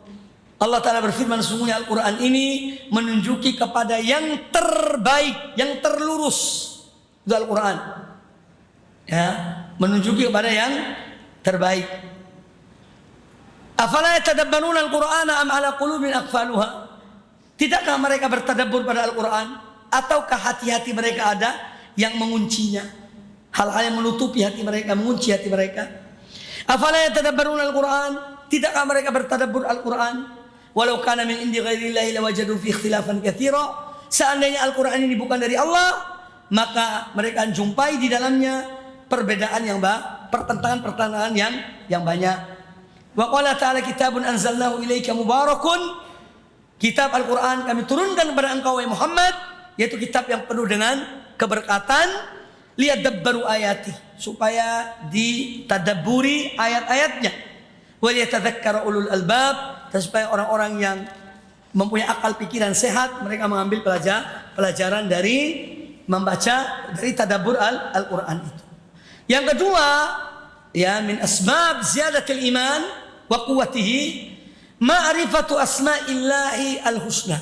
Allah Ta'ala berfirman, sesungguhnya Al-Quran ini menunjuki kepada yang terbaik, yang terlurus. Itu Al-Quran. Ya, menunjuki kepada yang terbaik. Afala yatadabbaruna al-Qur'ana am ala qulubin aqfaluha? Tidakkah mereka bertadabbur pada Al-Quran? Ataukah hati-hati mereka ada yang menguncinya? Hal-hal yang menutupi hati mereka, mengunci hati mereka. Afala yatadabbaruna al-Quran? Tidakkah mereka bertadabbur Al-Quran? Walau kana min indi ghairillahi lawajadu fi ikhtilafan katsira. Seandainya Al-Quran ini bukan dari Allah, maka mereka jumpai di dalamnya perbedaan yang pertentangan yang banyak. Wa qala ta'ala kitabun anzalnahu ilaika mubarakun. Kitab Al-Quran kami turunkan kepada engkau wahai Muhammad, yaitu kitab yang penuh dengan keberkatan, liyadabbaru ayati, supaya ditadabburi ayat-ayatnya, wa liyatadzakkara ulul albab, dan supaya orang-orang yang mempunyai akal pikiran sehat mereka mengambil pelajaran dari membaca, dari tadabbur Al-Quran itu. Yang kedua, ya, min asbab ziyadatil iman wa quwwatihi ma'rifatu asma'illahi al-husna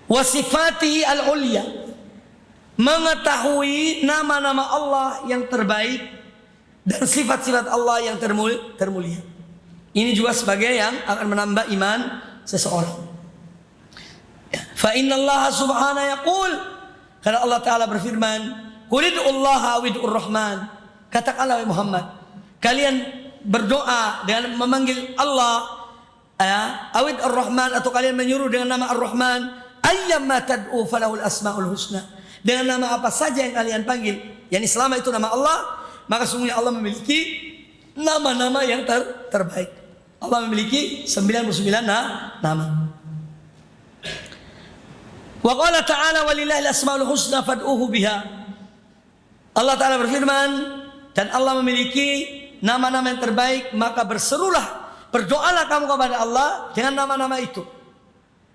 wa sifatihi al-ulya. Mengetahui nama-nama Allah yang terbaik dan sifat-sifat Allah yang termulia. Ini juga sebagai yang akan menambah iman seseorang. Fa innallaha subhanahu yaqul, karena Allah Ta'ala berfirman, qul ud'ullaha aw ud'ur rahman. Katakanlah wahai Muhammad, kalian berdoa dengan memanggil Allah, awid ar-Rahman, atau kalian menyuruh dengan nama Ar-Rahman, ayyamma tad'u falahul asmaul husna. Dengan nama apa saja yang kalian panggil, yakni selama itu nama Allah, maka sungguhnya Allah memiliki nama-nama yang terbaik. Allah memiliki 99 nama. Wa qala ta'ala walillahil asmaul husna fad'uhu biha. Allah Ta'ala berfirman, dan Allah memiliki nama-nama yang terbaik, maka berserulah, berdoalah kamu kepada Allah dengan nama-nama itu.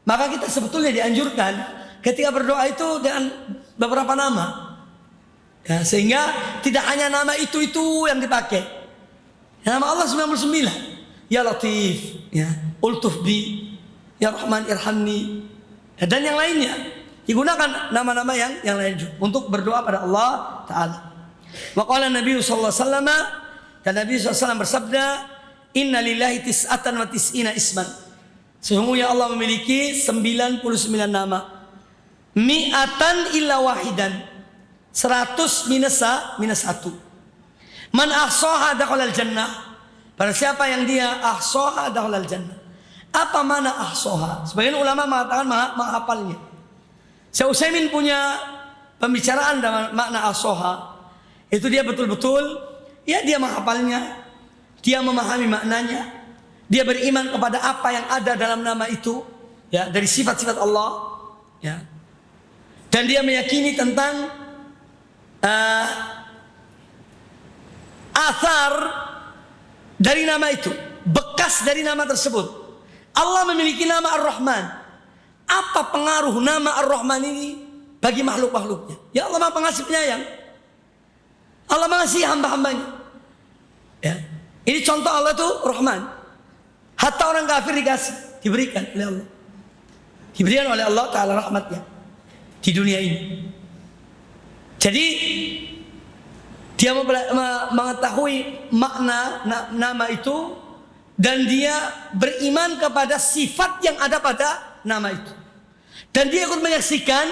Maka kita sebetulnya dianjurkan ketika berdoa itu dengan beberapa nama, ya, sehingga tidak hanya nama itu yang dipakai. Nama Allah 99, Ya Latif, ya Ultuf bi, Ya Rahman irhamni, ya, dan yang lainnya. Digunakan nama-nama yang lain juga untuk berdoa pada Allah Ta'ala. Wa qala Nabi sallallahu alaihi wasallam, dan Nabi SAW bersabda, Inna lillahi tis'atan wa tis'ina isman. Sesungguhnya Allah memiliki 99 nama. Mi'atan illa wahidan, 100 minus 1. Man ahsaha dakhalal jannah. Pada siapa yang dia ahsaha dakhalal jannah. Apa mana ahsaha? Sebagian ulama mengatakan menghafalnya. Syekh Utsaimin punya pembicaraan dalam makna ahsaha. Itu dia betul-betul, ya dia menghafalnya, dia memahami maknanya, dia beriman kepada apa yang ada dalam nama itu, ya, dari sifat-sifat Allah, ya. Dan dia meyakini tentang athar dari nama itu, bekas dari nama tersebut. Allah memiliki nama Ar-Rahman. Apa pengaruh nama Ar-Rahman ini bagi makhluk-makhluknya? Ya Allah Maha Pengasih Penyayang. Allah mengasihi hamba-hambanya. Ya. Ini contoh Allah itu Rahman. Hatta orang kafir diberikan oleh Allah. Diberikan oleh Allah Ta'ala rahmatnya di dunia ini. Jadi dia mengetahui makna nama itu, dan dia beriman kepada sifat yang ada pada nama itu. Dan dia ikut menyaksikan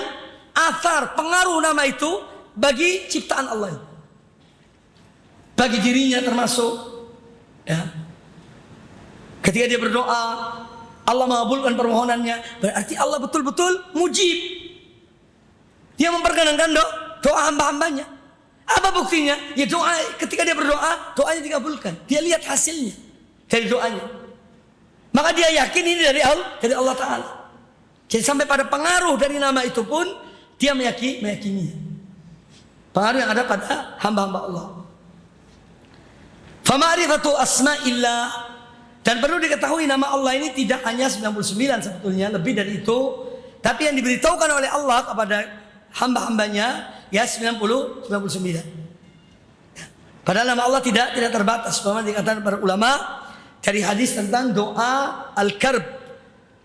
athar, pengaruh nama itu bagi ciptaan Allah, bagi dirinya termasuk, ya. Ketika dia berdoa, Allah mengabulkan permohonannya, berarti Allah betul-betul mujib. Dia memperkenankan doa hamba-hambanya. Apa buktinya? Ya doa, ketika dia berdoa, doanya dikabulkan. Dia lihat hasilnya dari doanya. Maka dia yakin ini dari Allah Ta'ala. Jadi sampai pada pengaruh dari nama itu pun dia meyakini pengaruh yang ada pada hamba-hamba Allah. Fama'rifatu asma'illah, dan perlu diketahui nama Allah ini tidak hanya 99 sebetulnya, lebih dari itu. Tapi yang diberitahukan oleh Allah kepada hamba-hambanya ya 99. Padahal nama Allah tidak terbatas. Bahwa dikatakan para ulama dari hadis tentang doa al-karb.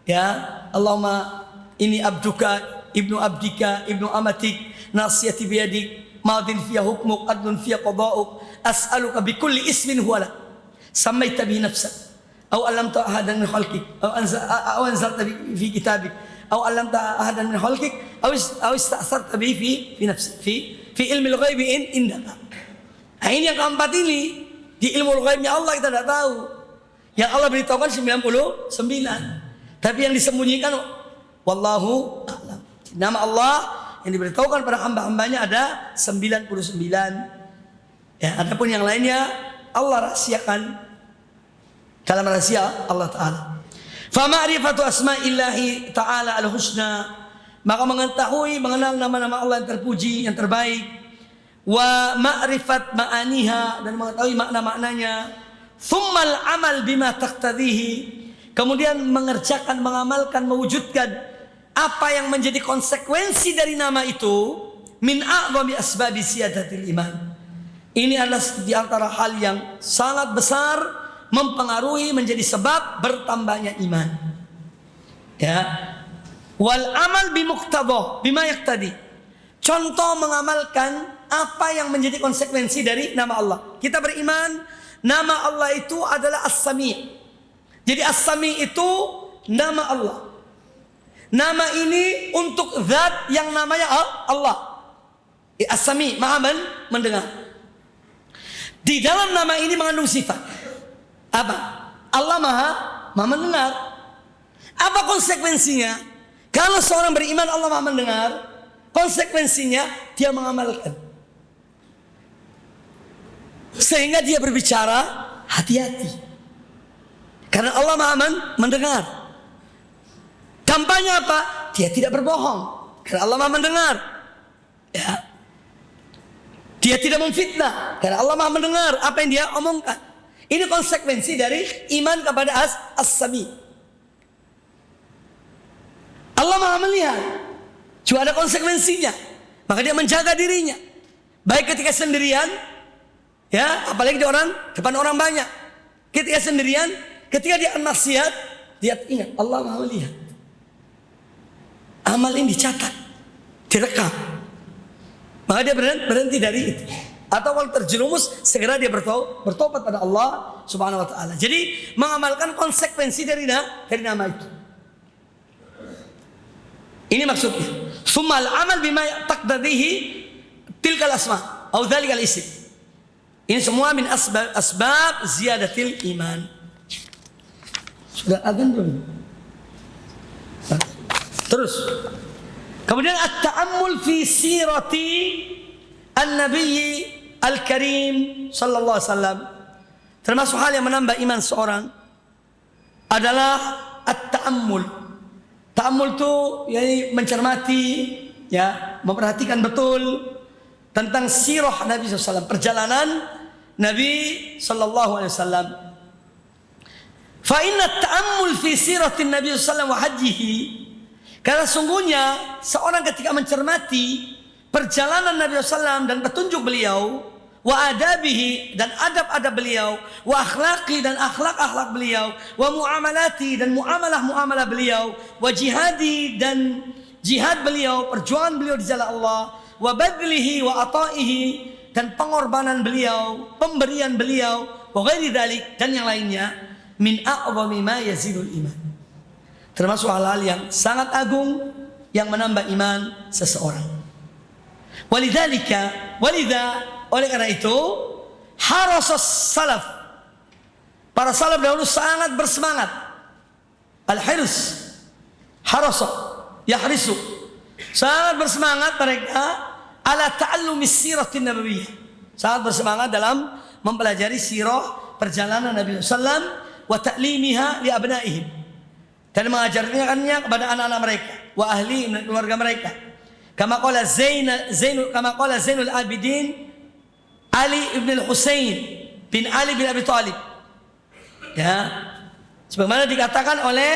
Ya, Allahumma ini abduka, ibnu abdika, ibnu amatik, nasiyati biyadik, madin fiya hukmuk, adlun fiya qada'uk, as'aluka bikulli ismin huwa lak, sammaita bihi nafsak, aw allamta ahadan min khalqik, aw anzalta fi kitabik, aw allamta ahadan min khalqik, aw ista'sarta bihi fi nafsik, fi ilmi al-ghaibi indaka. Nah, ini yang keempat ini di ilmu al-ghaibnya Allah kita tidak tahu. Yang Allah beritahukan 99. Tapi yang disembunyikan wallahu a'lam. Nama Allah yang diberitahukan pada hamba-hambanya ada 99. Ya, adapun yang lainnya Allah rahasiakan dalam rahasia Allah Ta'ala. Fa ma'rifatu asma'illahi ta'ala al-husna, maka mengetahui, mengenal nama-nama Allah yang terpuji, yang terbaik. Wa ma'rifat ma'aniha, dan mengetahui makna-maknanya. Thummal amal bima taqtadhihi, kemudian mengerjakan, mengamalkan, mewujudkan apa yang menjadi konsekuensi dari nama itu. Min a'zami asbabi siyadatil iman. Ini adalah di antara hal yang sangat besar mempengaruhi menjadi sebab bertambahnya iman. Ya. Wal amal bimuqtadha bima yaqtadi. Contoh mengamalkan apa yang menjadi konsekuensi dari nama Allah. Kita beriman nama Allah itu adalah As-Sami'. Jadi As-Sami' itu nama Allah. Nama ini untuk zat yang namanya Allah. As-Sami', maha mendengar. Di dalam nama ini mengandung sifat. Apa? Allah maha mendengar. Apa konsekuensinya? Kalau seorang beriman Allah maha mendengar, konsekuensinya dia mengamalkan. Sehingga dia berbicara hati-hati. Karena Allah maha mendengar. Dampaknya apa? Dia tidak berbohong. Karena Allah maha mendengar. Ya. Dia tidak memfitnah karena Allah Maha mendengar apa yang dia omongkan. Ini konsekuensi dari iman kepada as-sami. Allah Maha melihat. Cuma ada konsekuensinya. Maka dia menjaga dirinya. Baik ketika sendirian, ya, apalagi di depan orang banyak. Ketika sendirian, ketika dia maksiat, dia ingat Allah Maha melihat. Amal ini dicatat, direkam. Maka dia berhenti dari itu. Atau kalau terjerumus, segera dia bertobat pada Allah Subhanahu wa taala. Jadi mengamalkan konsekuensi dari nama itu. Ini maksudnya. Summa al-amal bima taqtadihi tilkal asma atau dzalikal isim. Ini semua min asbab ziyadatil iman. Sudah azan belum? Terus. Kemudian at-ta'ammul fi sirati an-nabiy al-karim sallallahu alaihi wasallam. Termasuk hal yang menambah iman seorang adalah at-ta'ammul. Ta'ammul itu yakni mencermati, ya, memperhatikan betul tentang sirah Nabi SAW, perjalanan Nabi sallallahu alaihi wasallam. Fa inna at-ta'ammul fi siratin Nabi SAW wa hajjihi, karena sungguhnya seorang ketika mencermati perjalanan Nabi SAW dan petunjuk beliau, wa adabihi, dan adab-adab beliau, wa akhlaqi, dan akhlak-akhlak beliau, wa muamalati, dan muamalah-muamalah beliau, wa jihadi, dan jihad beliau, perjuangan beliau di jalan Allah, wa badlihi wa ataihi, dan pengorbanan beliau, pemberian beliau, wa ghairi dzalik, dan yang lainnya, min a'zami ma yazidul iman. Termasuk hal-hal yang sangat agung yang menambah iman seseorang. Walidha, oleh karena itu, harasas salaf, para salaf dahulu sangat bersemangat. Al-hirs, harasa, yahrisu, sangat bersemangat mereka ala ta'allumi siratin nabawiyyah, sangat bersemangat dalam mempelajari sirah perjalanan Nabi SAW wa ta'limiha li abnaihim, dan mengajarkannya kepada anak-anak mereka, wa ahli keluarga mereka. Kama qala Zainul Abidin Ali ibn al-Husain bin Ali bin Abi Thalib. Ya, sebagaimana dikatakan oleh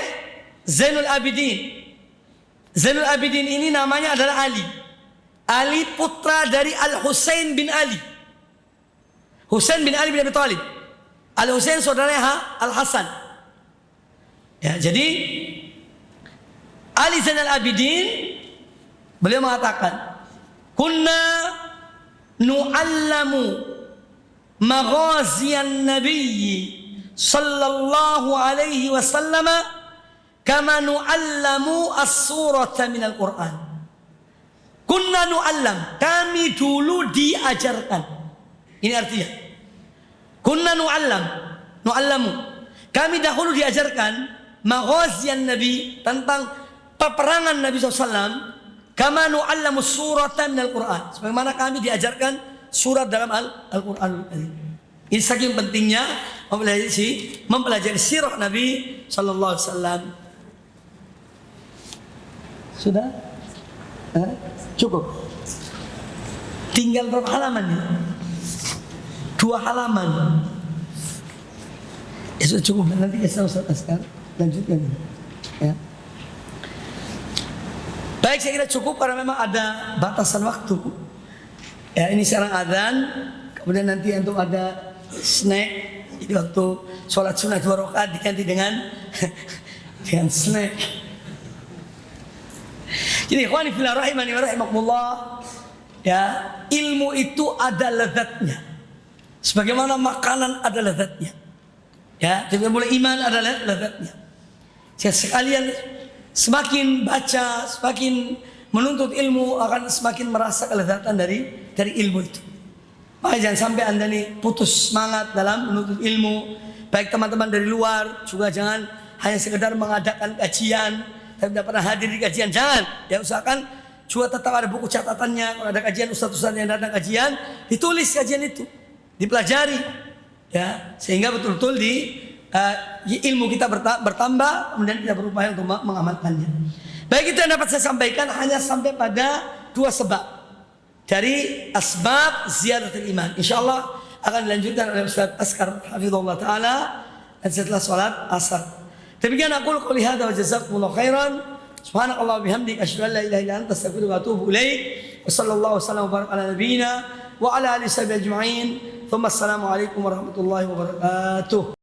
Zainul Abidin. Zainul Abidin ini namanya adalah Ali. Ali putra dari Al-Husain bin Ali. Husain bin Ali bin Abi Thalib. Al-Husain saudaranya Al-Hasan. Ya, jadi Ali Zainal Abidin, beliau mengatakan, kunna nu'allamu maghaziyan nabiyyi sallallahu alaihi wasallam kama nu'allamu as-surata minal Qur'an. Kunna nu'allam, kami dulu diajarkan. Ini artinya. Kunna nu'allamu, kami dahulu diajarkan maghaziyan nabi, tentang peperangan Nabi SAW. Kama nu'allamu suratan minal Qur'an, sebagaimana kami diajarkan surat dalam Al-Qur'an. Ini saking pentingnya mempelajari sirah Nabi sallallahu alaihi wasallam. Sudah? Cukup. Tinggal berapa halaman ya? 2 halaman. Ya sudah cukup. Nanti kita Ustaz lanjutkan. Ya. Baik, saya kira cukup karena memang ada batasan waktu. Ya, ini sekarang adzan, kemudian nanti untuk ada snack. Jadi waktu sholat sunat 2 rakaat diganti dengan snack. Jadi ikhwani fillah rahimani wa rahimakumullah, ya, ilmu itu ada lezatnya. Sebagaimana makanan ada lezatnya. Ya, jadi mulai iman ada lezatnya. Sekalian semakin baca, semakin menuntut ilmu, akan semakin merasa kelezatan dari ilmu itu. Maka jangan sampai Anda nih putus semangat dalam menuntut ilmu. Baik teman-teman dari luar, juga jangan hanya sekedar mengadakan kajian tapi tidak pernah hadir di kajian. Jangan. Ya, usahakan juga tetap ada buku catatannya. Kalau ada kajian, ustaz-ustaz yang datang kajian, ditulis kajian itu, dipelajari, ya, sehingga betul-betul ilmu kita bertambah, kemudian kita berupaya untuk mengamalkannya. Baik, itu yang dapat saya sampaikan, hanya sampai pada 2 sebab. dari asbab ziyadatul iman. Insyaallah akan dilanjutkan oleh Ustaz Askar hafizahullah taala setelah salat asar. Demikian aku qouli hadza wa jazakumullahu khairan. Subhanakallah wa bihamdik asyhadu an la ilaha illa anta astaghfiruka wa atubu ilaik. Wa sallallahu wasallam wa baraka ala nabiyyina wa ala alihi ajma'in. Thumma assalamu alaikum warahmatullahi wabarakatuh.